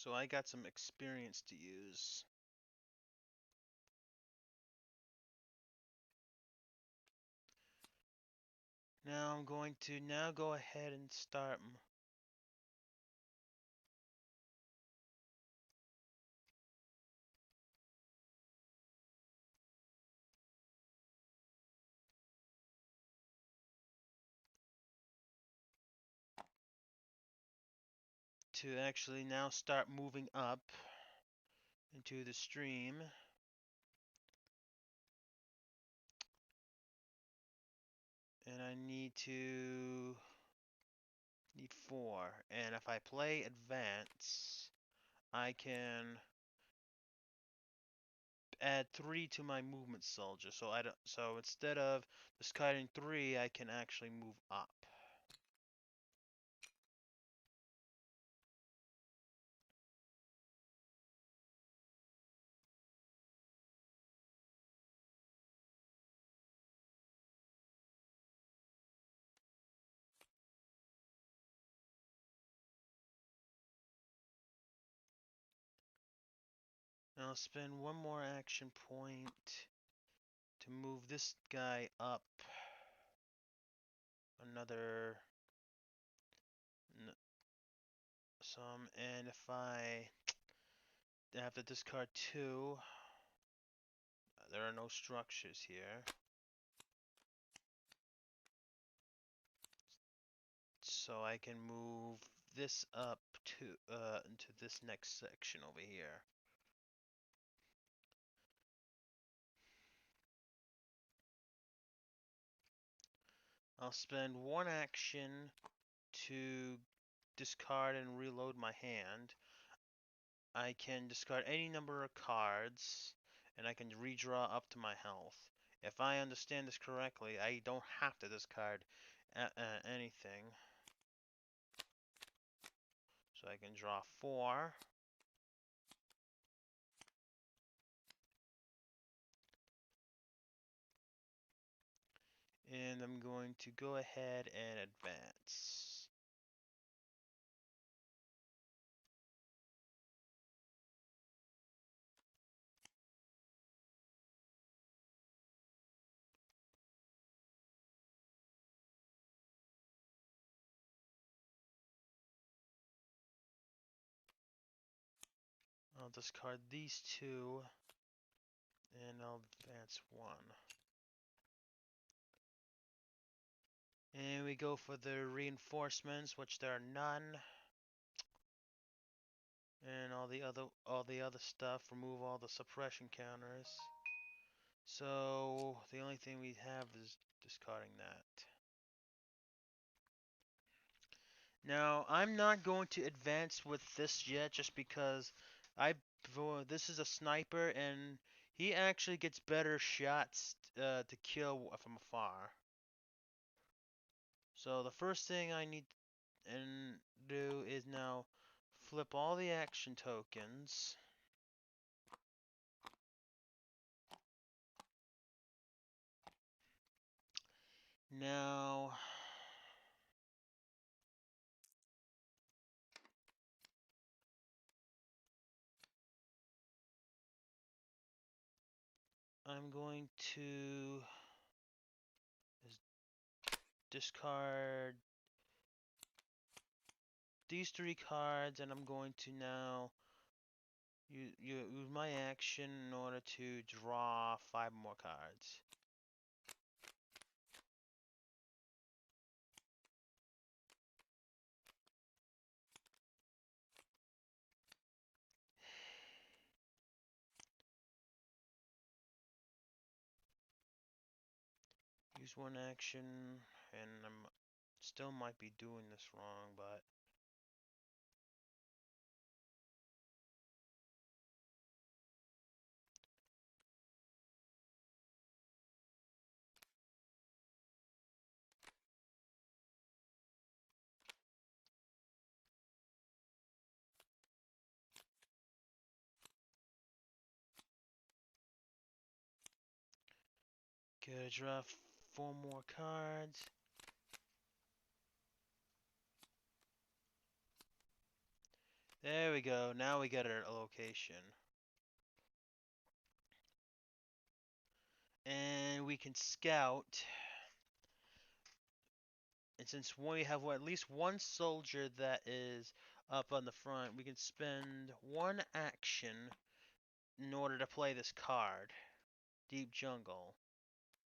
So I got some experience to use. Now I'm going to go ahead and start to actually now start moving up into the stream. And I need 4. And if I play advance, I can add 3 to my movement soldier. So instead of discarding 3, I can actually move up. And I'll spend 1 more action point to move this guy up another some, and if I have to discard 2, there are no structures here. So I can move this up to into this next section over here. I'll spend 1 action to discard and reload my hand. I can discard any number of cards, and I can redraw up to my health. If I understand this correctly, I don't have to discard anything. So I can draw 4. And I'm going to go ahead and advance. I'll discard these 2, and I'll advance 1. And we go for the reinforcements, which there are none. And all the other stuff, remove all the suppression counters. So the only thing we have is discarding that. Now I'm not going to advance with this yet, just because this is a sniper and he actually gets better shots to kill from afar. So the first thing I need to do is now flip all the action tokens. Now I'm going to discard these 3 cards, and I'm going to now use my action in order to draw 5 more cards. Use 1 action, and I'm still might be doing this wrong, but gotta draw 4 more cards. There we go. Now we get our location. And we can scout. And since we have at least one soldier that is up on the front, we can spend one action in order to play this card. Deep Jungle.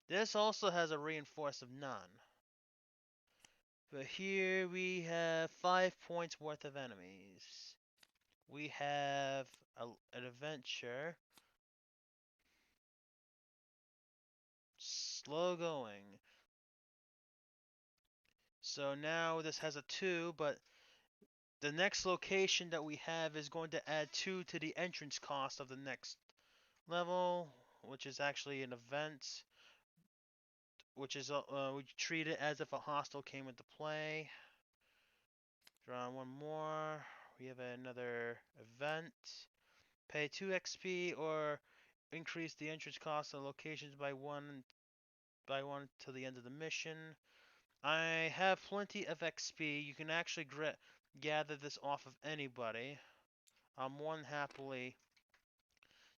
This also has a reinforce of none. But here we have 5 points worth of enemies. We have an adventure. Slow going. So now this has a 2, but the next location that we have is going to add 2 to the entrance cost of the next level, which is actually an event, which is we treat it as if a hostile came into play. Draw one more. We have another event. Pay 2 XP or increase the entrance cost of locations by one till the end of the mission. I have plenty of XP. You can actually gather this off of anybody. I'll more than happily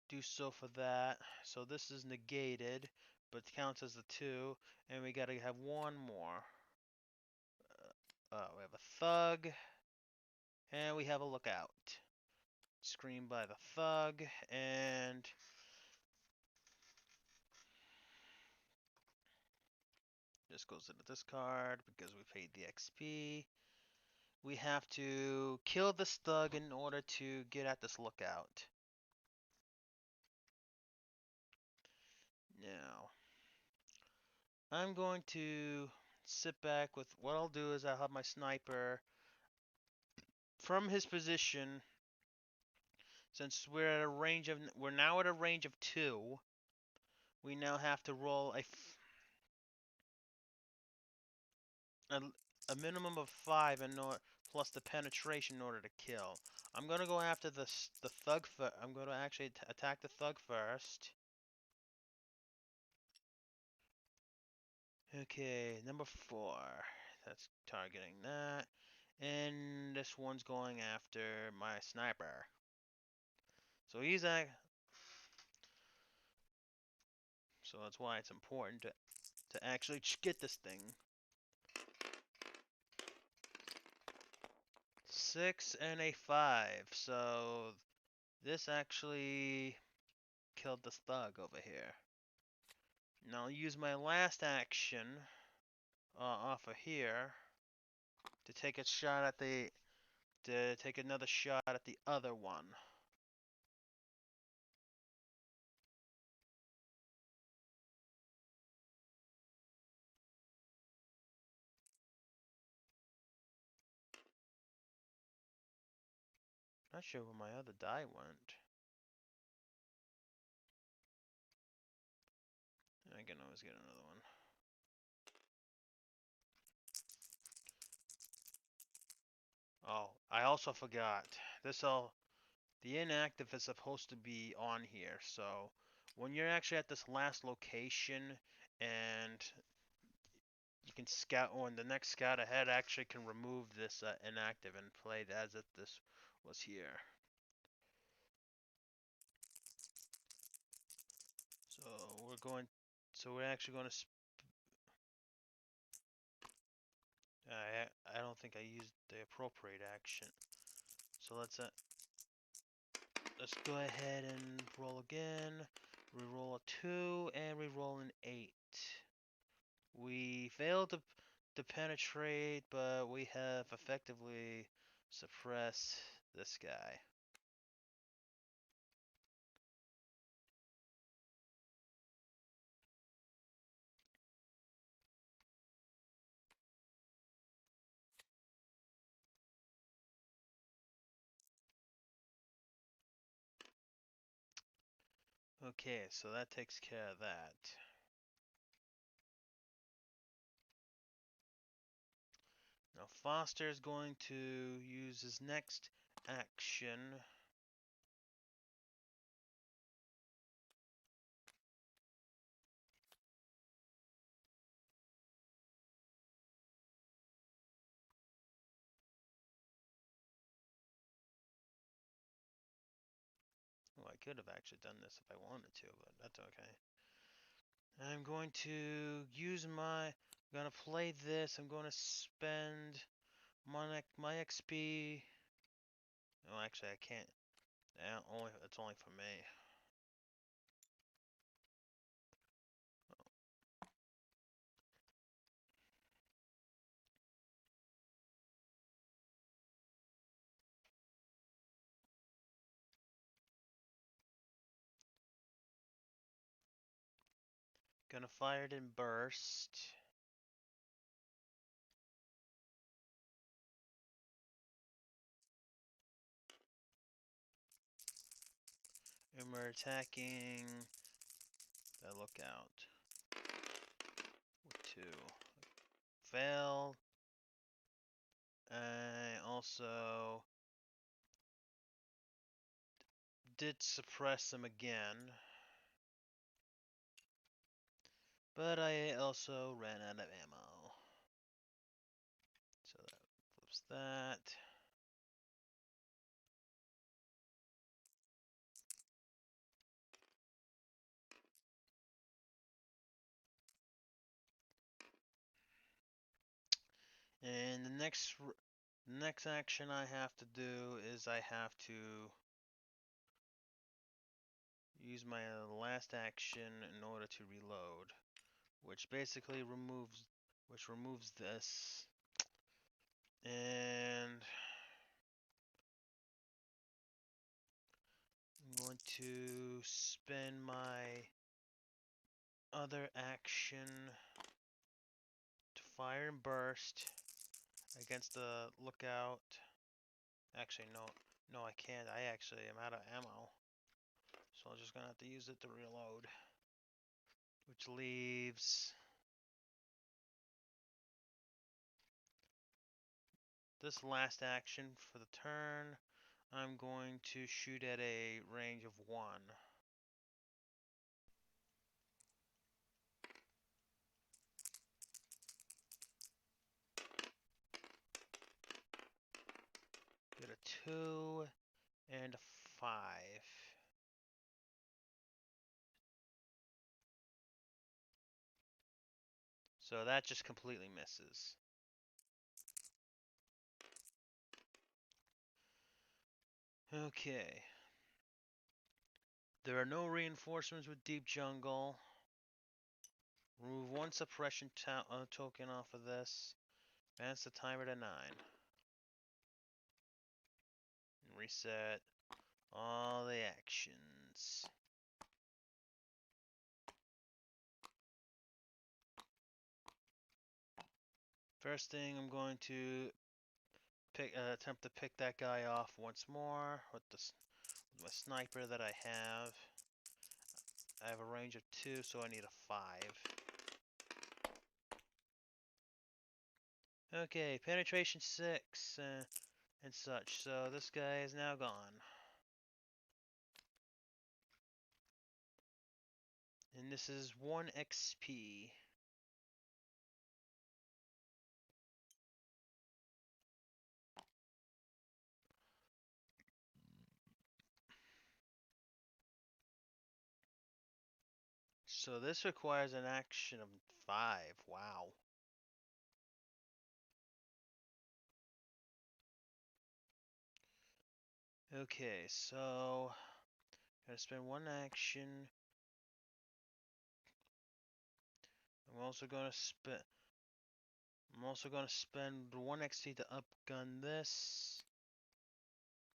do so for that. So this is negated, but counts as a 2, and we gotta have one more. We have a thug, and we have a lookout. Screened by the thug, and this goes into this card because we paid the XP. We have to kill this thug in order to get at this lookout. Now, I'm going to sit back with what I'll do is I'll have my sniper from his position. Since we're now at a range of 2, we now have to roll a minimum of 5 plus the penetration in order to kill. I'm gonna go after the thug. I'm gonna actually attack the thug first. Okay, number 4. That's targeting that. And this one's going after my sniper. So so that's why it's important to actually get this thing. 6 and a 5. So this actually killed this thug over here. Now I'll use my last action off of here to take a shot at to take another shot at the other one. Not sure where my other die went. I can always get another one. Oh, I also forgot. The inactive is supposed to be on here, so when you're actually at this last location and you can scout, when the next scout ahead actually can remove this inactive and play it as if this was here. So we're actually going to, I don't think I used the appropriate action. So let's go ahead and roll again. Reroll a 2 and reroll an 8. We failed to penetrate, but we have effectively suppressed this guy. Okay, so that takes care of that. Now Foster is going to use his next action. could have actually done this if I wanted to, but that's okay. I'm going to use I'm gonna play this. I'm going to spend my XP. No, actually, I can't. Yeah, it's only for me. Gonna fire it in burst. And we're attacking the lookout with 2. Fail. I also did suppress him again. But I also ran out of ammo. So that flips that. And the next action I have to do is I have to use my last action in order to reload, which basically removes this. And I'm going to spend my other action to fire and burst against the lookout. Actually, no, I can't. I actually am out of ammo. So I'm just gonna have to use it to reload. Which leaves this last action for the turn. I'm going to shoot at a range of 1. Get a 2 and a 5. So that just completely misses. Okay. There are no reinforcements with Deep Jungle. Remove 1 suppression token off of this. Advance the timer to 9. And reset all the actions. First thing, I'm going to attempt to pick that guy off once more with my sniper that I have. I have a range of 2, so I need a 5. Okay, penetration 6 and such. So this guy is now gone. And this is 1 XP. So this requires an action of 5. Wow. Okay, so gotta spend 1 action. I'm also gonna spend 1 XP to upgun this.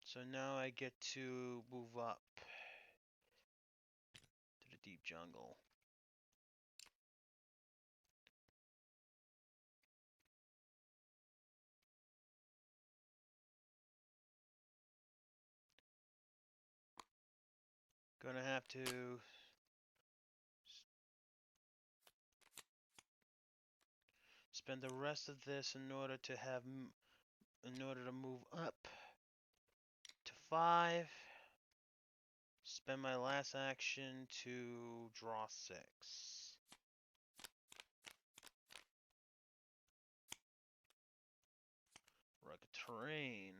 So now I get to move up to the deep jungle. Gonna have to spend the rest of this in order to move up to 5. Spend my last action to draw 6. Rugged terrain.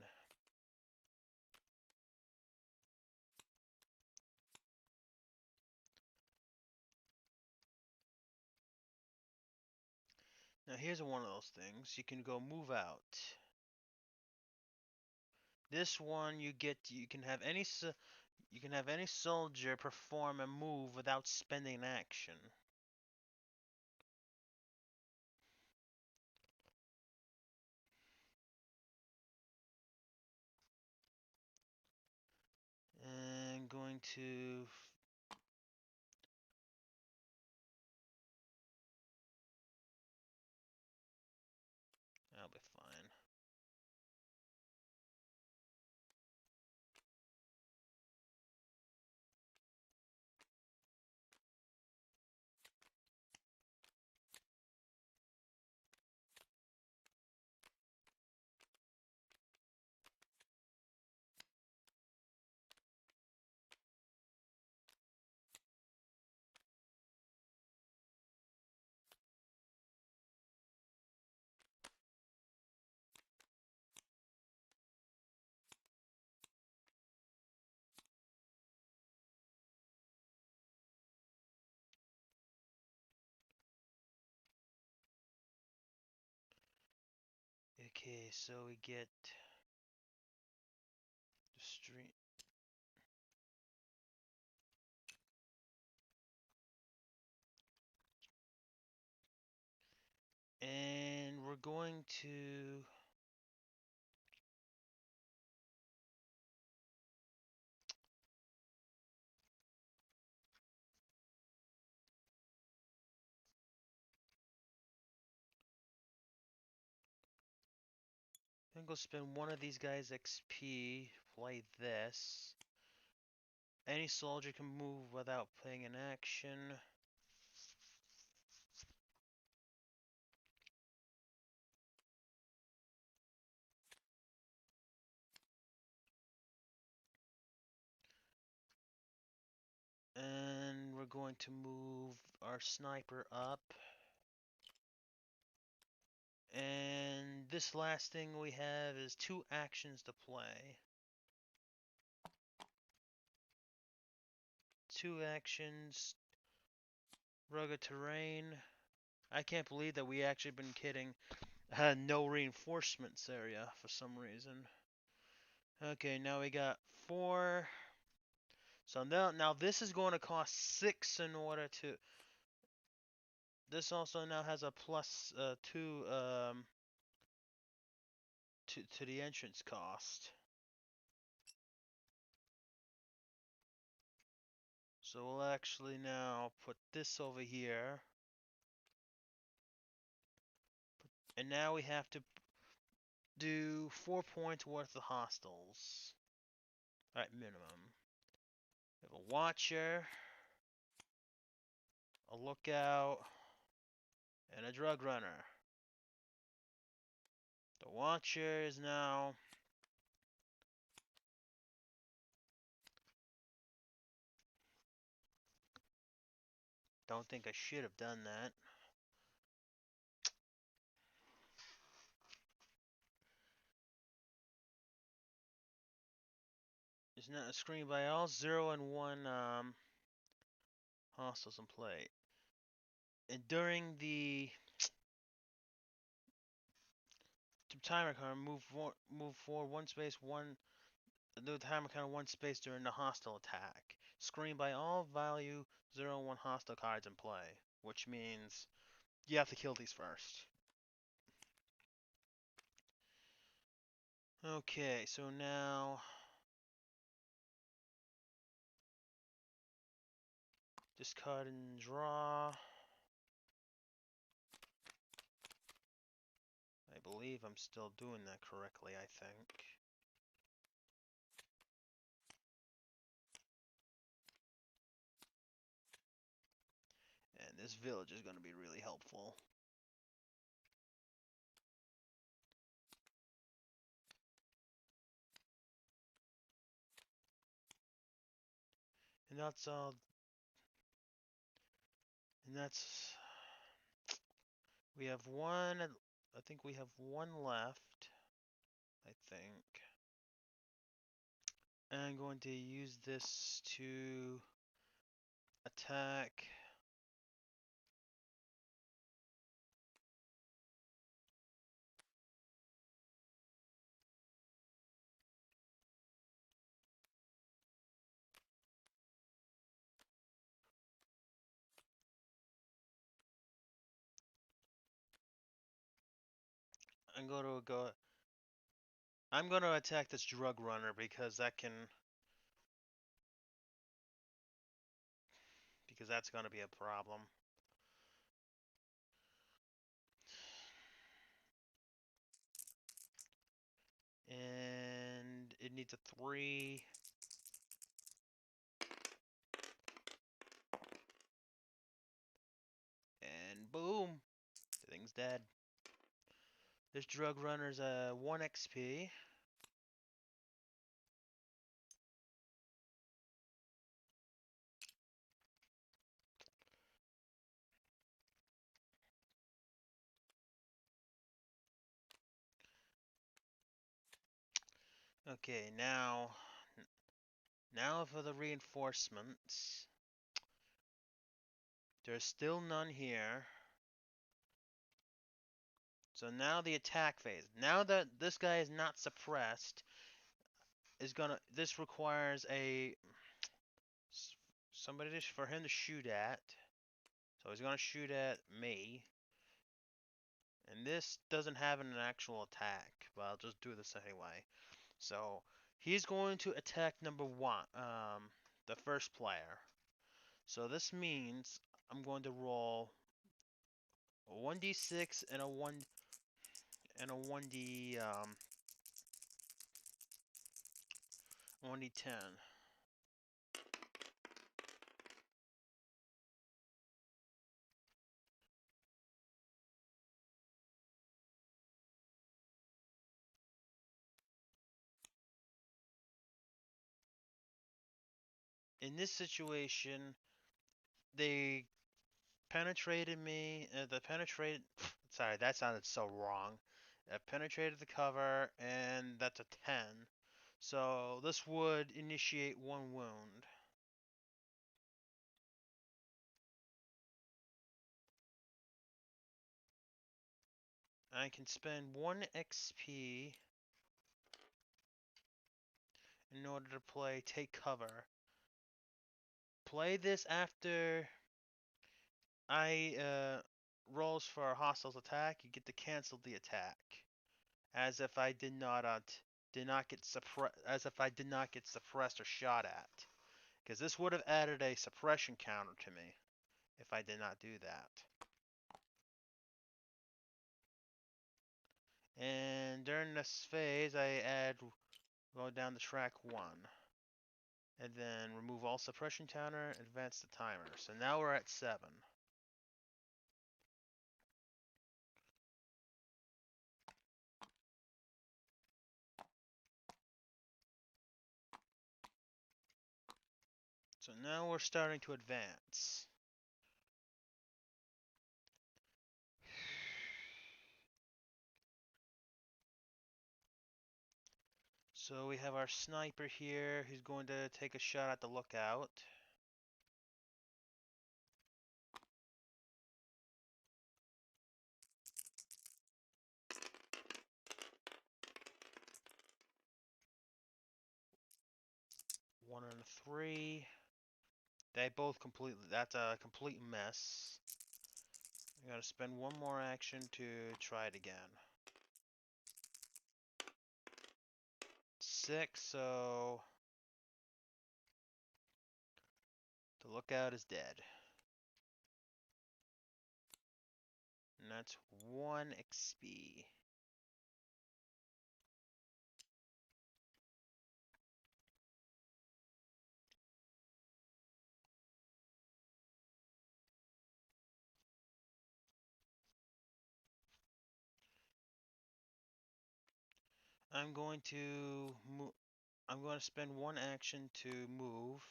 Now here's one of those things. You can go move out. This one you can have any soldier perform a move without spending an action. And going to I'll be fine. Okay, so we get the street. And we're going to go spend one of these guys XP, play this. Any soldier can move without playing an action. And we're going to move our sniper up. And this last thing we have is 2 actions to play. 2 actions. Rugged terrain. I can't believe that we actually been kidding. No reinforcements area for some reason. Okay, now we got 4. So now this is going to cost 6 in order to. This also now has a plus 2 to the entrance cost. So we'll actually now put this over here. And now we have to do 4 points worth of hostiles. Alright, minimum. We have a watcher, a lookout, and a drug runner. The watcher is now don't think I should have done that. It's not screened by all 0 and 1 hostiles in play. And during the timer counter, move forward 1 space, 1. The timer counter 1 space during the hostile attack. Screened by all value 0 and 1 hostile cards in play. Which means you have to kill these first. Okay, so now discard and draw. I believe I'm still doing that correctly, I think. And this village is going to be really helpful. And that's all. And that's. We have one. I think we have 1 left. I think. And I'm going to use this to attack I'm going to go. I'm going to attack this drug runner because that's going to be a problem. And it needs a 3. And boom, the thing's dead. This drug runner's a 1 XP. Okay, now for the reinforcements. There's still none here. So now the attack phase. Now that this guy is not suppressed, this requires somebody for him to shoot at. So he's gonna shoot at me. And this doesn't have an actual attack, but I'll just do this anyway. So he's going to attack number 1, the first player. So this means I'm going to roll a 1d6 and a 1d10. In this situation, they penetrated me. Sorry, that sounded so wrong. Penetrated the cover, and that's a 10. So this would initiate 1 wound. I can spend 1 XP in order to play Take Cover. Play this after I rolls for a hostile's attack. You get to cancel the attack, as if I did not get suppressed or shot at. Because this would have added a suppression counter to me if I did not do that. And during this phase, I go down to track 1. And then remove all suppression counter, advance the timer. So now we're at 7. So now we're starting to advance. So we have our sniper here who's going to take a shot at the lookout. One and a 3. They both that's a complete mess. I gotta spend 1 more action to try it again. 6, so the lookout is dead. And that's 1 XP. I'm going to spend 1 action to move.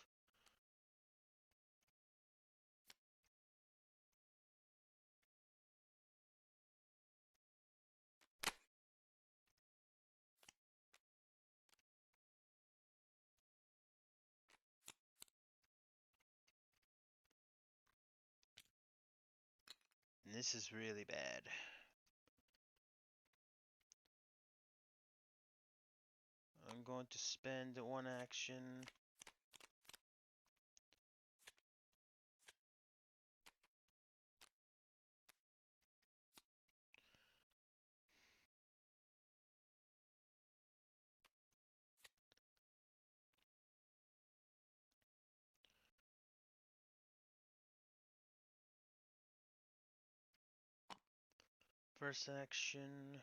And this is really bad. I'm going to spend 1 action. First action.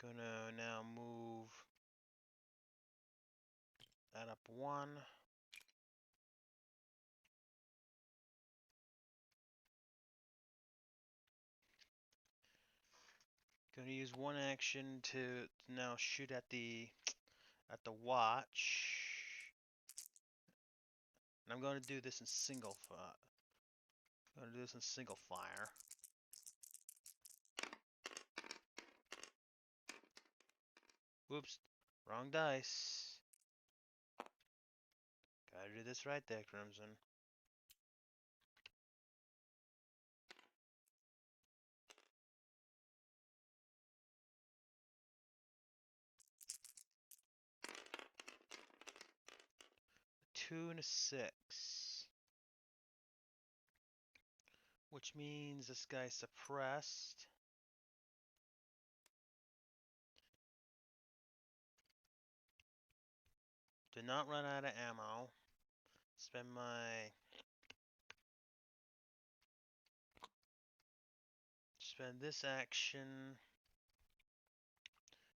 Gonna now move that up 1. Gonna use one action to now shoot at the watch. And I'm going to do this in single fire. I'm going to do this in single fire. Whoops, wrong dice. Gotta do this right there, Crimson. A 2 and a 6. Which means this guy's suppressed. Did not run out of ammo. Spend this action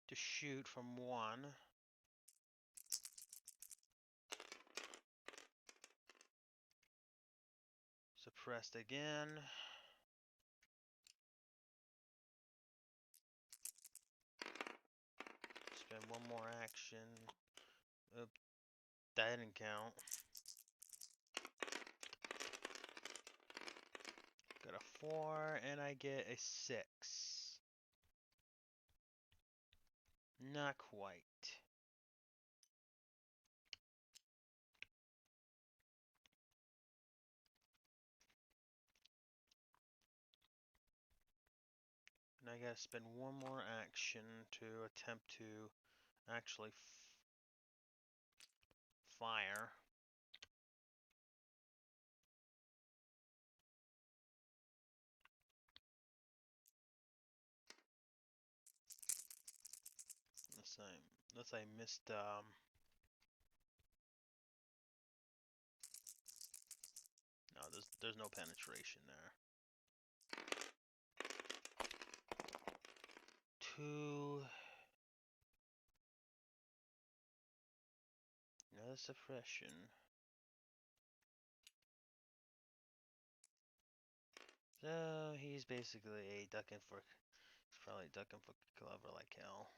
to shoot from 1. Suppressed again. Spend one more action. Oop, that didn't count. Got a 4 and I get a 6. Not quite. And I gotta spend one more action to attempt to actually fire. Unless I missed, no, there's no penetration there. 2. Another suppression. So he's basically ducking for, he's probably ducking for cover like hell.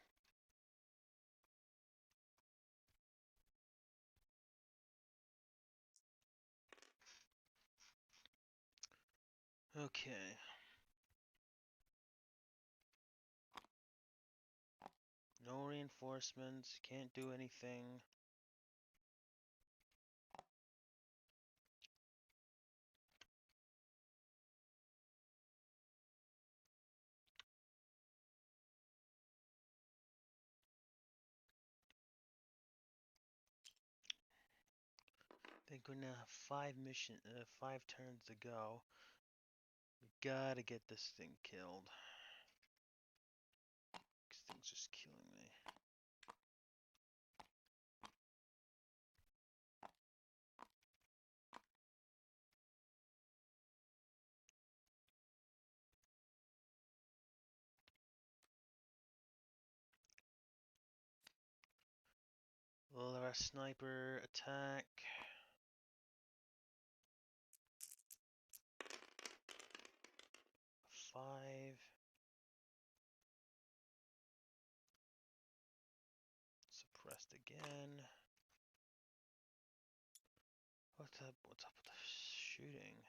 Okay. No reinforcements, can't do anything. I think we now have 5 turns to go. We gotta get this thing killed. This thing's just killing me. Will our sniper attack? A 5. Suppressed again. What's up with the shooting?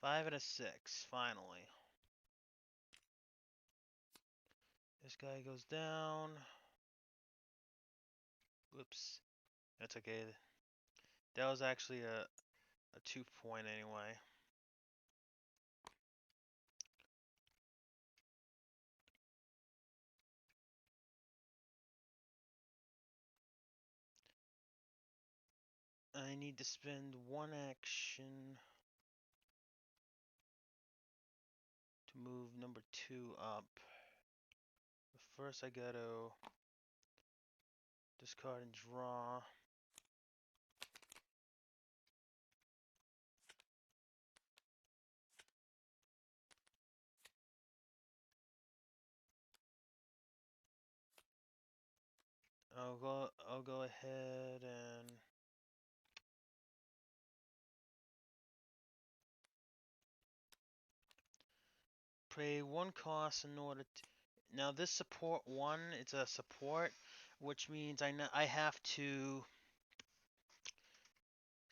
Five and a 6, finally. This guy goes down. Whoops. That's okay. That was actually a 2-point anyway. I need to spend one action move number 2 up. But first I gotta discard and draw. I'll go ahead and pay 1 cost in order to. Now this support 1, it's a support, which means I have to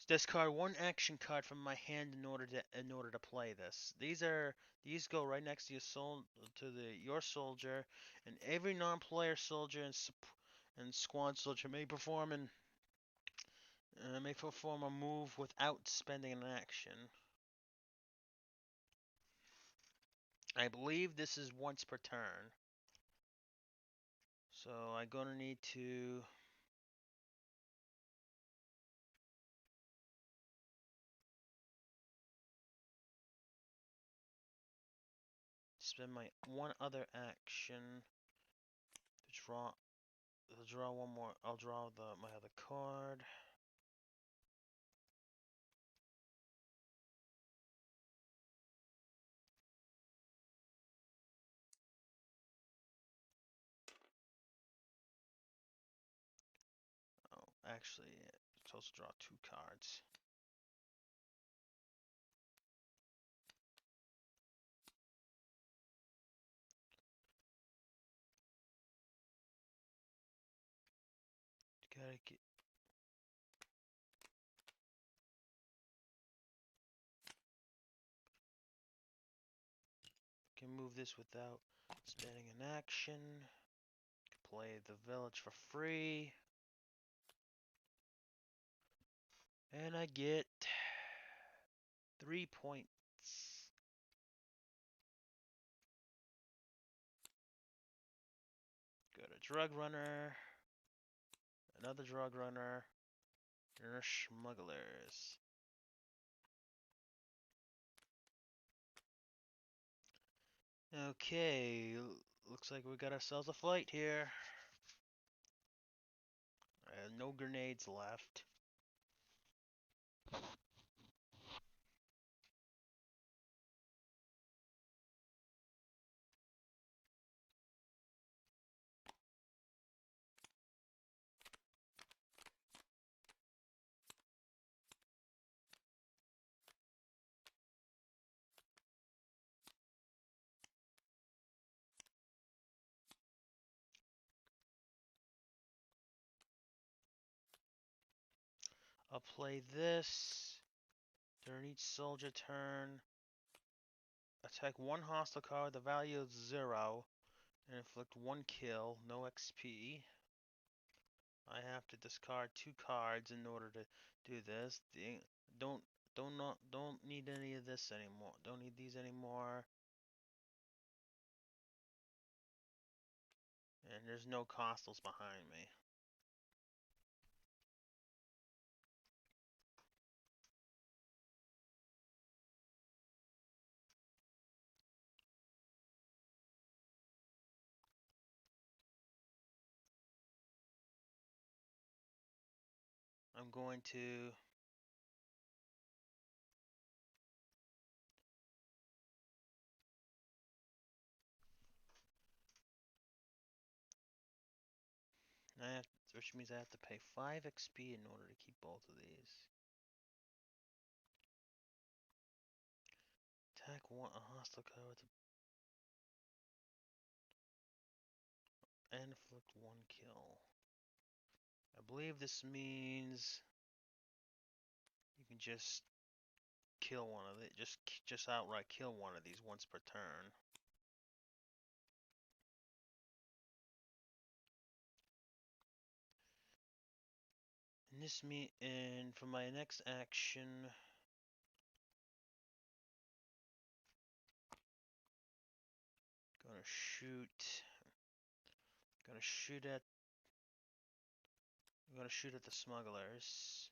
discard 1 action card from my hand in order to play this. These go right next to your soldier, and every non-player soldier and squad soldier may perform a move without spending an action. I believe this is once per turn. So I'm gonna need to spend my 1 other action to draw 1 more. I'll draw my other card. Oh, actually, it's supposed to draw 2 cards. Gotta get. Can move this without spending an action. Can play the village for free. And I get 3 points. Go to Drug Runner. Another Drug Runner. And Smugglers. Okay, looks like we got ourselves a fight here. No grenades left. I'll play this. During each soldier turn, attack 1 hostile card with the value of 0 and inflict 1 kill, no XP. I have to discard 2 cards in order to do this. Don't don't need any of this anymore. Don't need these anymore. And there's no costals behind me. I'm going to which means I have to pay 5 XP in order to keep both of these. Attack 1 a hostile card with and inflict 1 kill. I believe this means you can just kill one of it. Just outright kill one of these once per turn. And for my next action, gonna shoot. Gonna shoot at. I'm gonna shoot at the smugglers.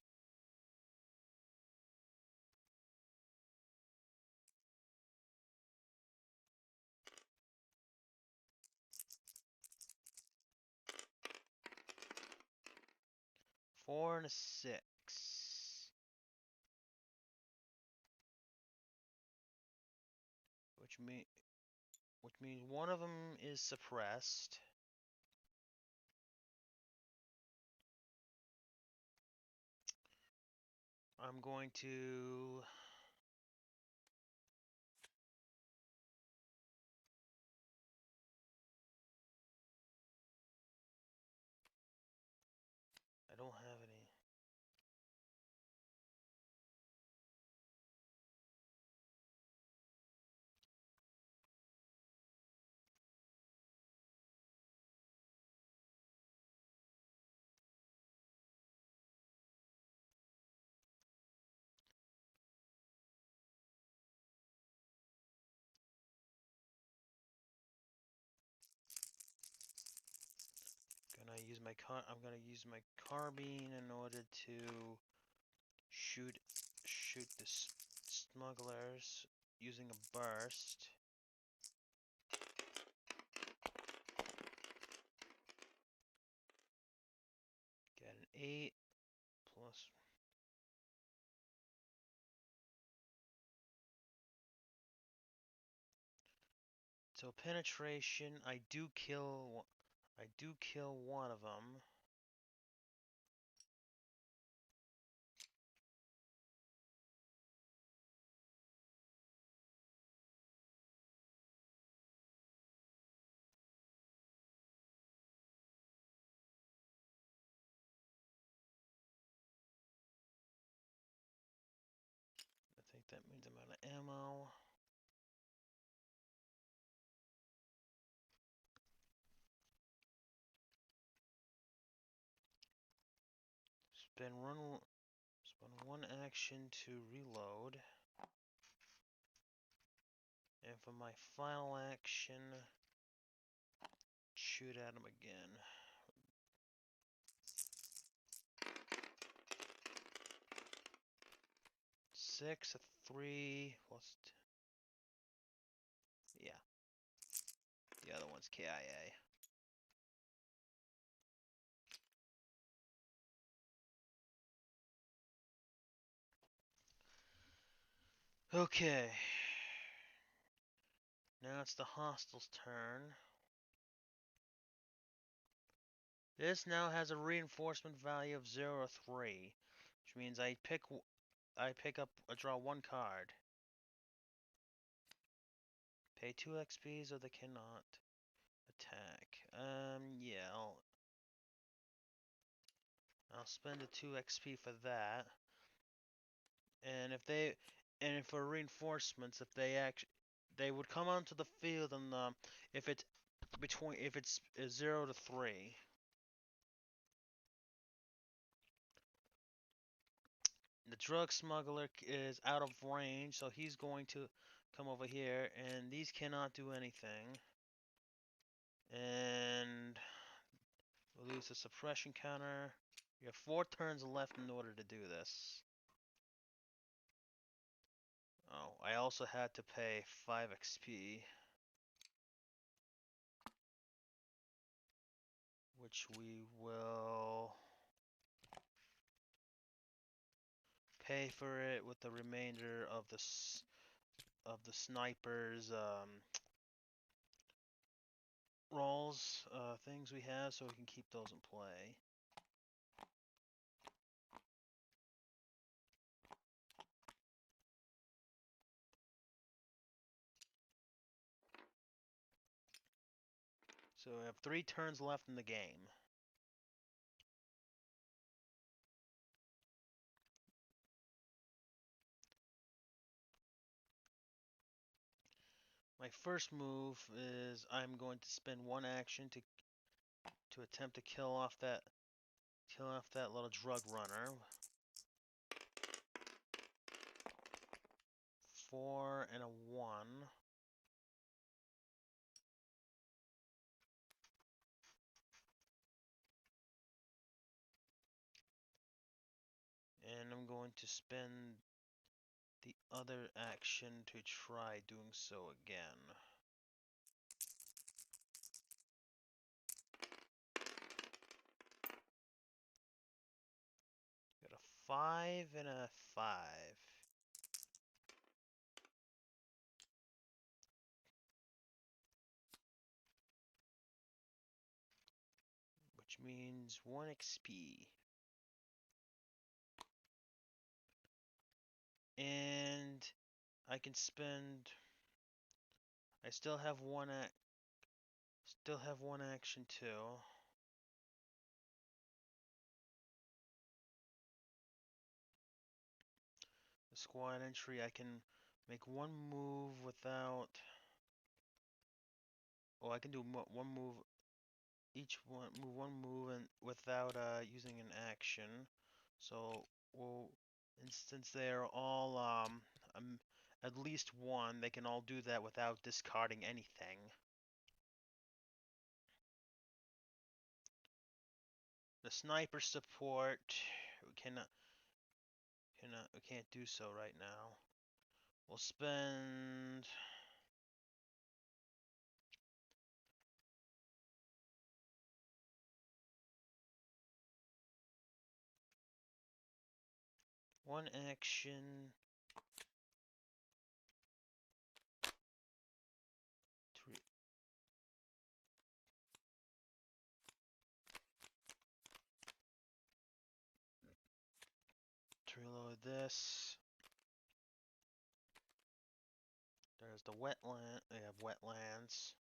4 and a 6. Which means one of them is suppressed. I'm going to I don't have any. I'm gonna use my carbine in order to shoot the smugglers using a burst. Get an 8 plus. So penetration, I do kill one of them. I think that means I'm out of ammo. Spend one action to reload. And for my final action, shoot at him again. Six, a 3 plus. Yeah. The other one's KIA. Okay. Now it's the hostiles' turn. This now has a reinforcement value of 0 or 3, which means I draw one card. Pay 2 XP so they cannot attack. Yeah, I'll spend a 2 XP for that. And for reinforcements, they would come onto the field, and if it's 0 to 3. The drug smuggler is out of range, so he's going to come over here, and these cannot do anything. And we'll lose the suppression counter. You have 4 turns left in order to do this. Oh, I also had to pay 5 XP. Which we will pay for it with the remainder of the snipers rolls things we have, so we can keep those in play. So we have 3 turns left in the game. My first move is I'm going to spend 1 action to attempt to kill off that little drug runner. 4 and a 1. And I'm going to spend the other action to try doing so again. 5 and a 5. Which means 1 XP. And I can spend. I still have one action too. The squad entry, I can make one move without. Oh, I can do one move. Each one move and without using an action. So and since they're all at least one, they can all do that without discarding anything. The sniper support, we can't do so right now. We'll spend one action to reload this. There's the wetland. We have wetlands.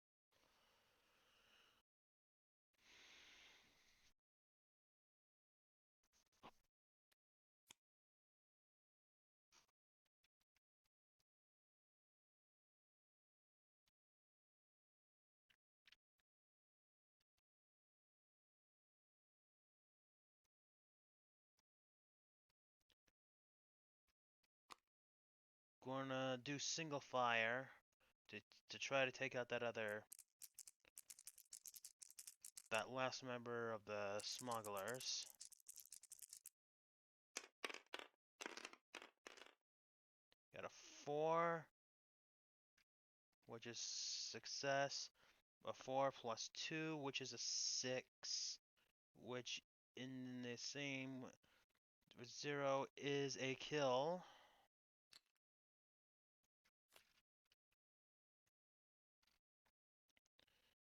Gonna do single fire to try to take out that last member of the smugglers. Got a 4, which is success. A 4 plus 2, which is a 6, which in the same with 0 is a kill.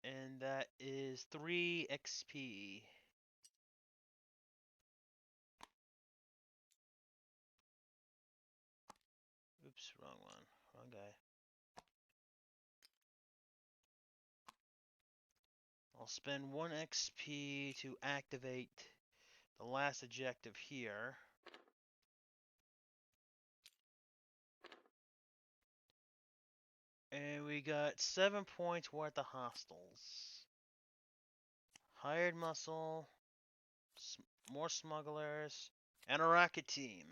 And that is 3 XP. Oops, wrong one. Wrong guy. I'll spend 1 XP to activate the last objective here. And we got 7 points worth of hostiles. Hired muscle, more smugglers, and a rocket team.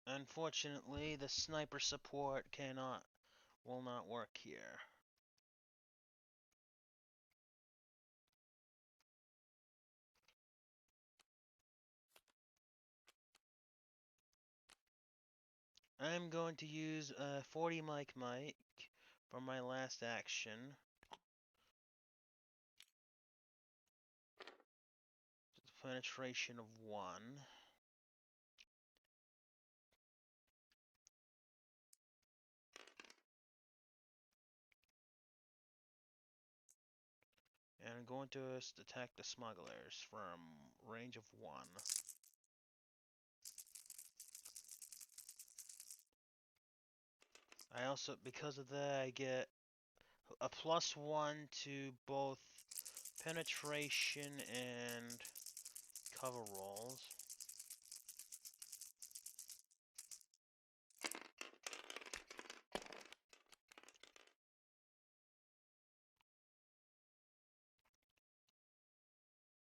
Unfortunately, the sniper support will not work here. I'm going to use a 40 mic for my last action. Penetration of 1. And I'm going to attack the smugglers from range of 1. I also, because of that, I get a +1 to both penetration and cover rolls.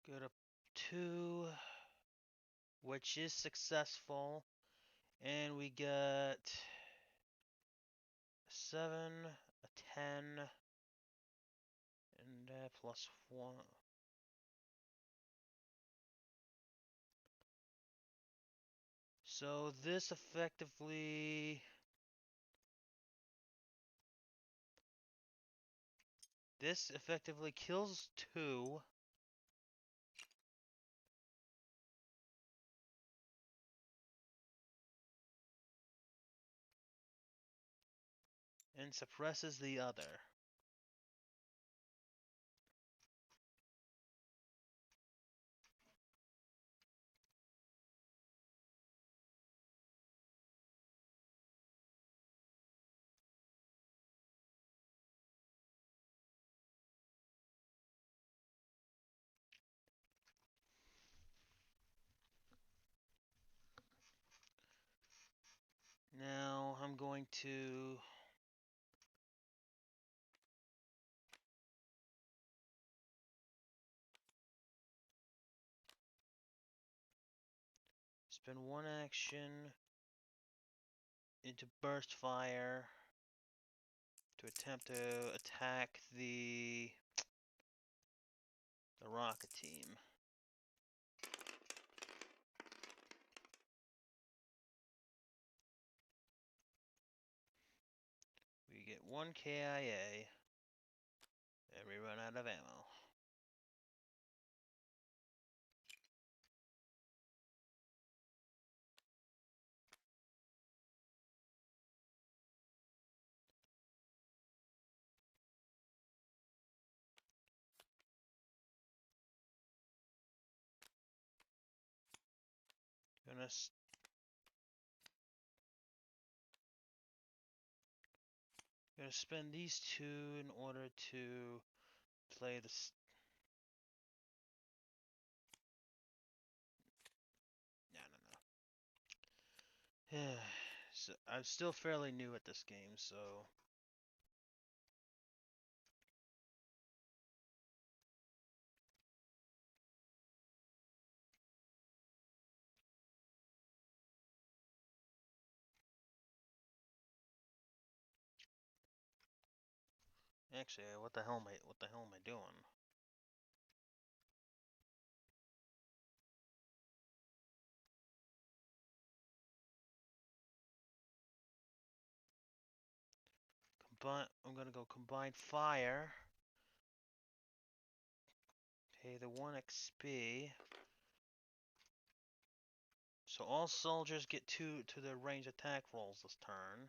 Get a 2, which is successful, and we get 7, a 10, and +1. So this effectively This effectively kills 2. And suppresses the other. Now I'm going to spend 1 action into burst fire to attempt to attack the rocket team. We get 1 KIA and we run out of ammo. Gonna spend these 2 in order to play this. No. So I'm still fairly new at this game, so actually, what the hell am I doing? I'm gonna go combine fire. Pay the 1 XP. So all soldiers get 2 to their range attack rolls this turn.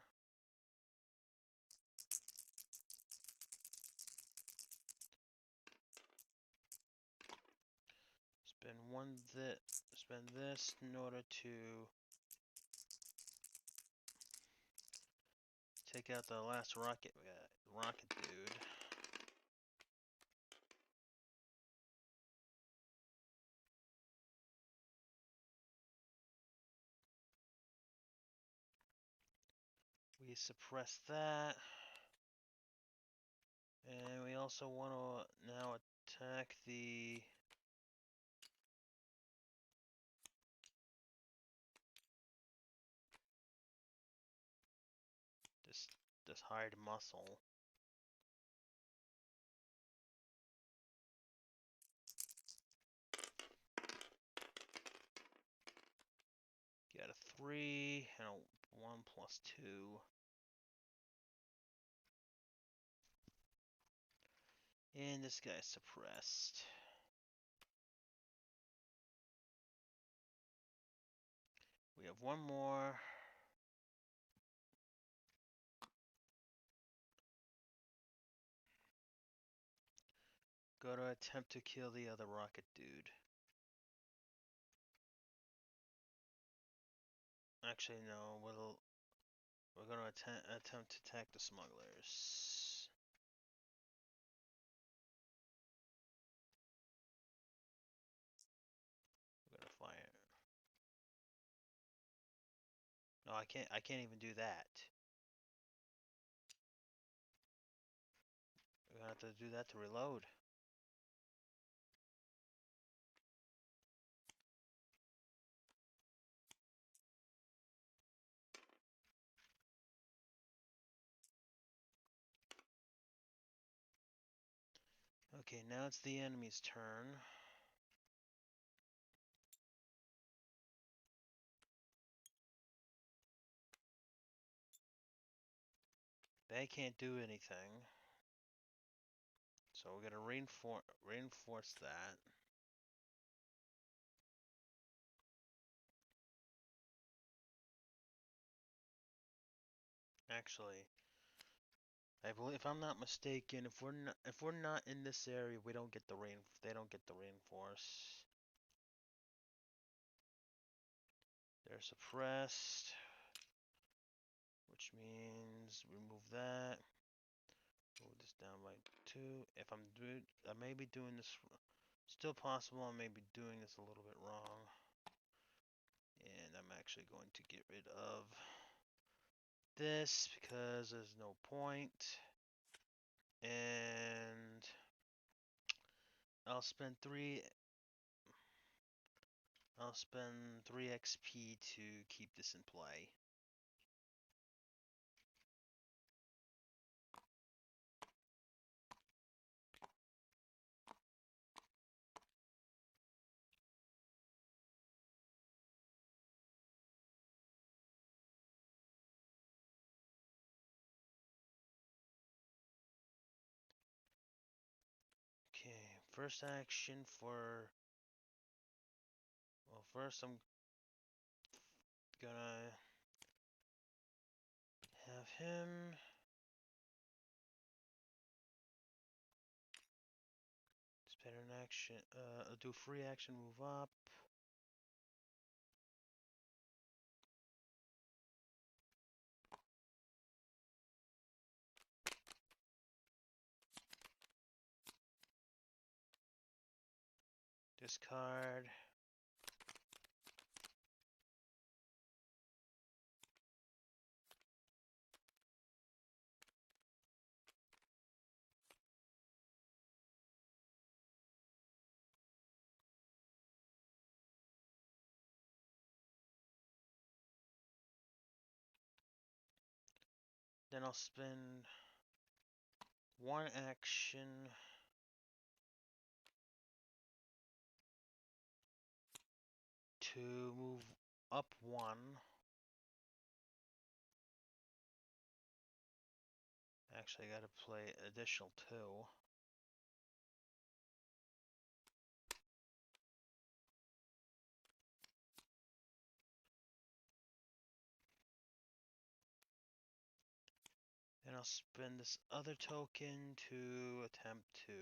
Spend this in order to take out the last rocket dude. We suppress that. And we also want to now attack the this hired muscle. Get a 3 and a 1 plus 2. And this guy's suppressed. We have 1 more. Go to attempt to kill the other rocket dude. Actually, no. We're gonna attempt to attack the smugglers. We're gonna fire. No, I can't. I can't even do that. We're gonna have to do that to reload. Okay, now it's the enemy's turn. They can't do anything. So we're gonna reinforce that. Actually, I believe, if I'm not mistaken, if we're not in this area, we don't get the they don't get the reinforce. They're suppressed, which means remove that. Move this down by 2. If I may be doing this, still possible, I may be doing this a little bit wrong. And I'm actually going to get rid of this because there's no point. And I'll spend 3 XP to keep this in play. Okay, first action for... Well, first I'm gonna have him spend an action, do free action, move up. Discard. Then I'll spend 1 action to move up 1. Actually, I gotta play additional 2. Then I'll spend this other token to attempt to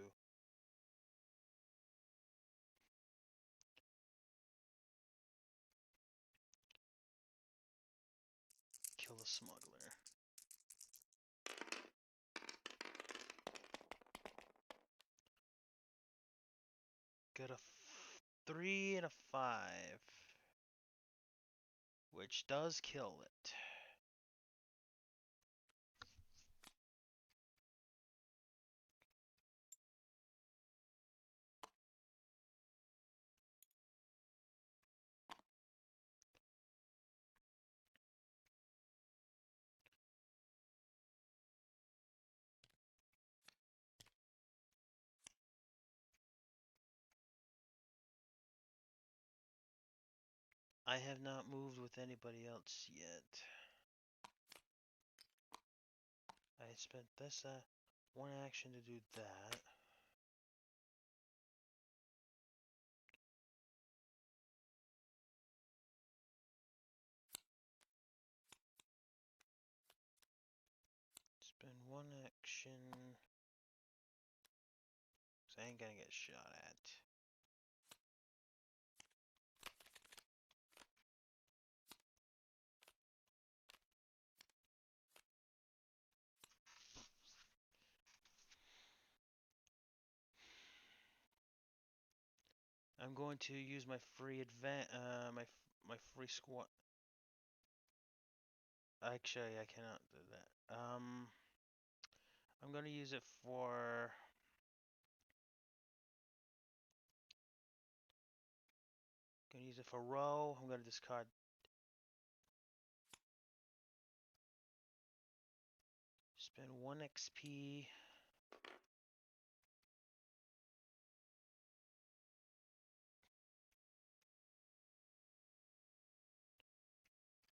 kill the smuggler. Got a 3 and a 5, which does kill it. I have not moved with anybody else yet. I spent this 1 action to do that. Spend 1 action. 'Cause I ain't gonna get shot at. I'm going to use my free my free squad. Actually, I cannot do that. I'm gonna use it for... Gonna use it for row. I'm gonna discard. Spend 1 XP.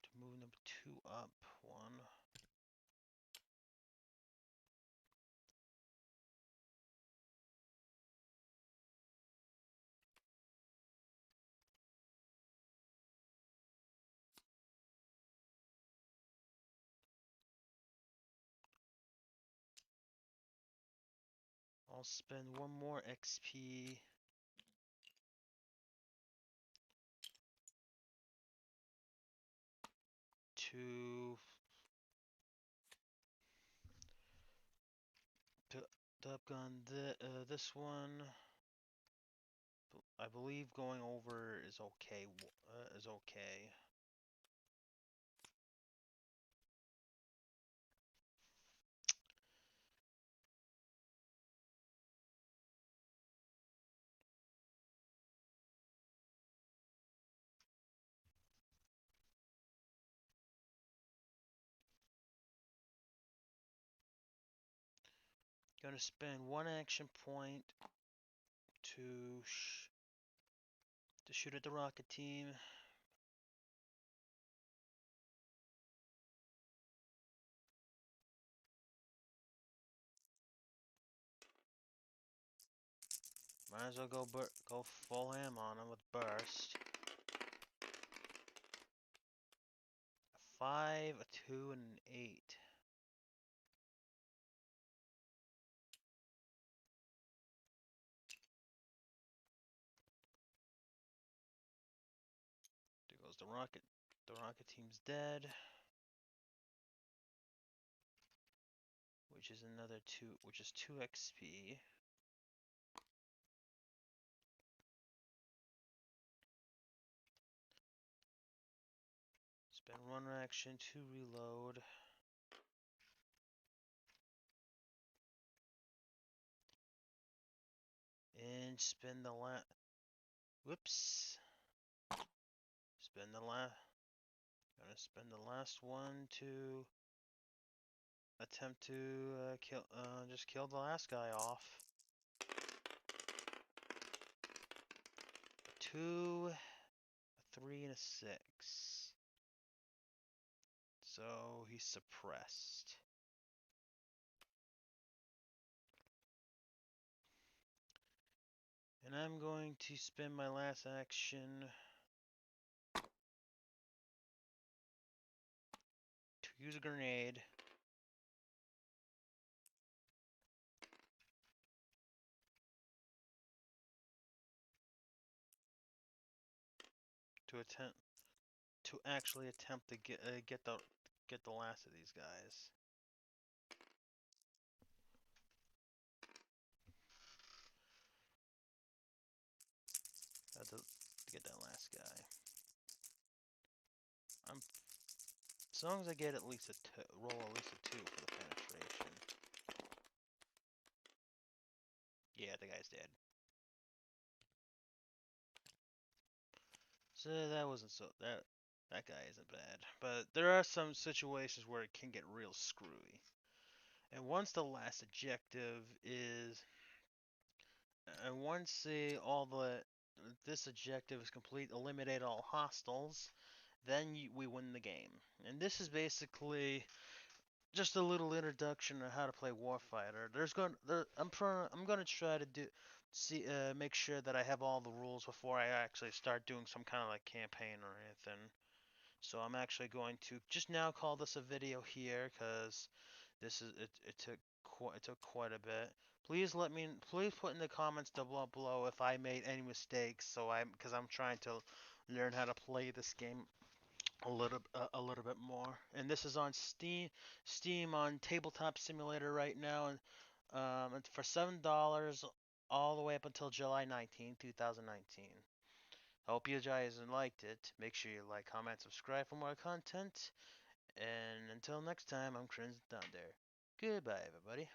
To move number 2 up 1. spend one more XP to upgun this one. I believe going over is okay. Is okay. Gonna spend one action point to shoot at the rocket team. Might as well go full ham on him with burst. A 5, a 2, and an 8. There goes the rocket. The rocket team's dead. Which is another 2, which is 2 XP. Spend one action to reload. And spend the whoops. Gonna spend the last one to attempt to just kill the last guy off. A 2, a 3, and a 6. So he's suppressed. And I'm going to spend my last action to use a grenade. To actually attempt to get the last of these guys. To get that last guy. As long as I get at least roll at least a 2 for the penetration. Yeah, the guy's dead. So that wasn't that guy isn't bad. But there are some situations where it can get real screwy. And once the last objective is and once this objective is complete, eliminate all hostiles, then we win the game. And this is basically just a little introduction on how to play Warfighter. I'm gonna try to make sure that I have all the rules before I actually start doing some kind of like campaign or anything. So I'm actually going to just now call this a video here because it took quite a bit. Please put in the comments down below if I made any mistakes. Because I'm trying to learn how to play this game a little bit more. And this is on Steam on Tabletop Simulator right now, and for $7 all the way up until July 19th, 2019. Hope you guys liked it. Make sure you like, comment, subscribe for more content. And until next time, I'm Crimson Thunder. Goodbye, everybody.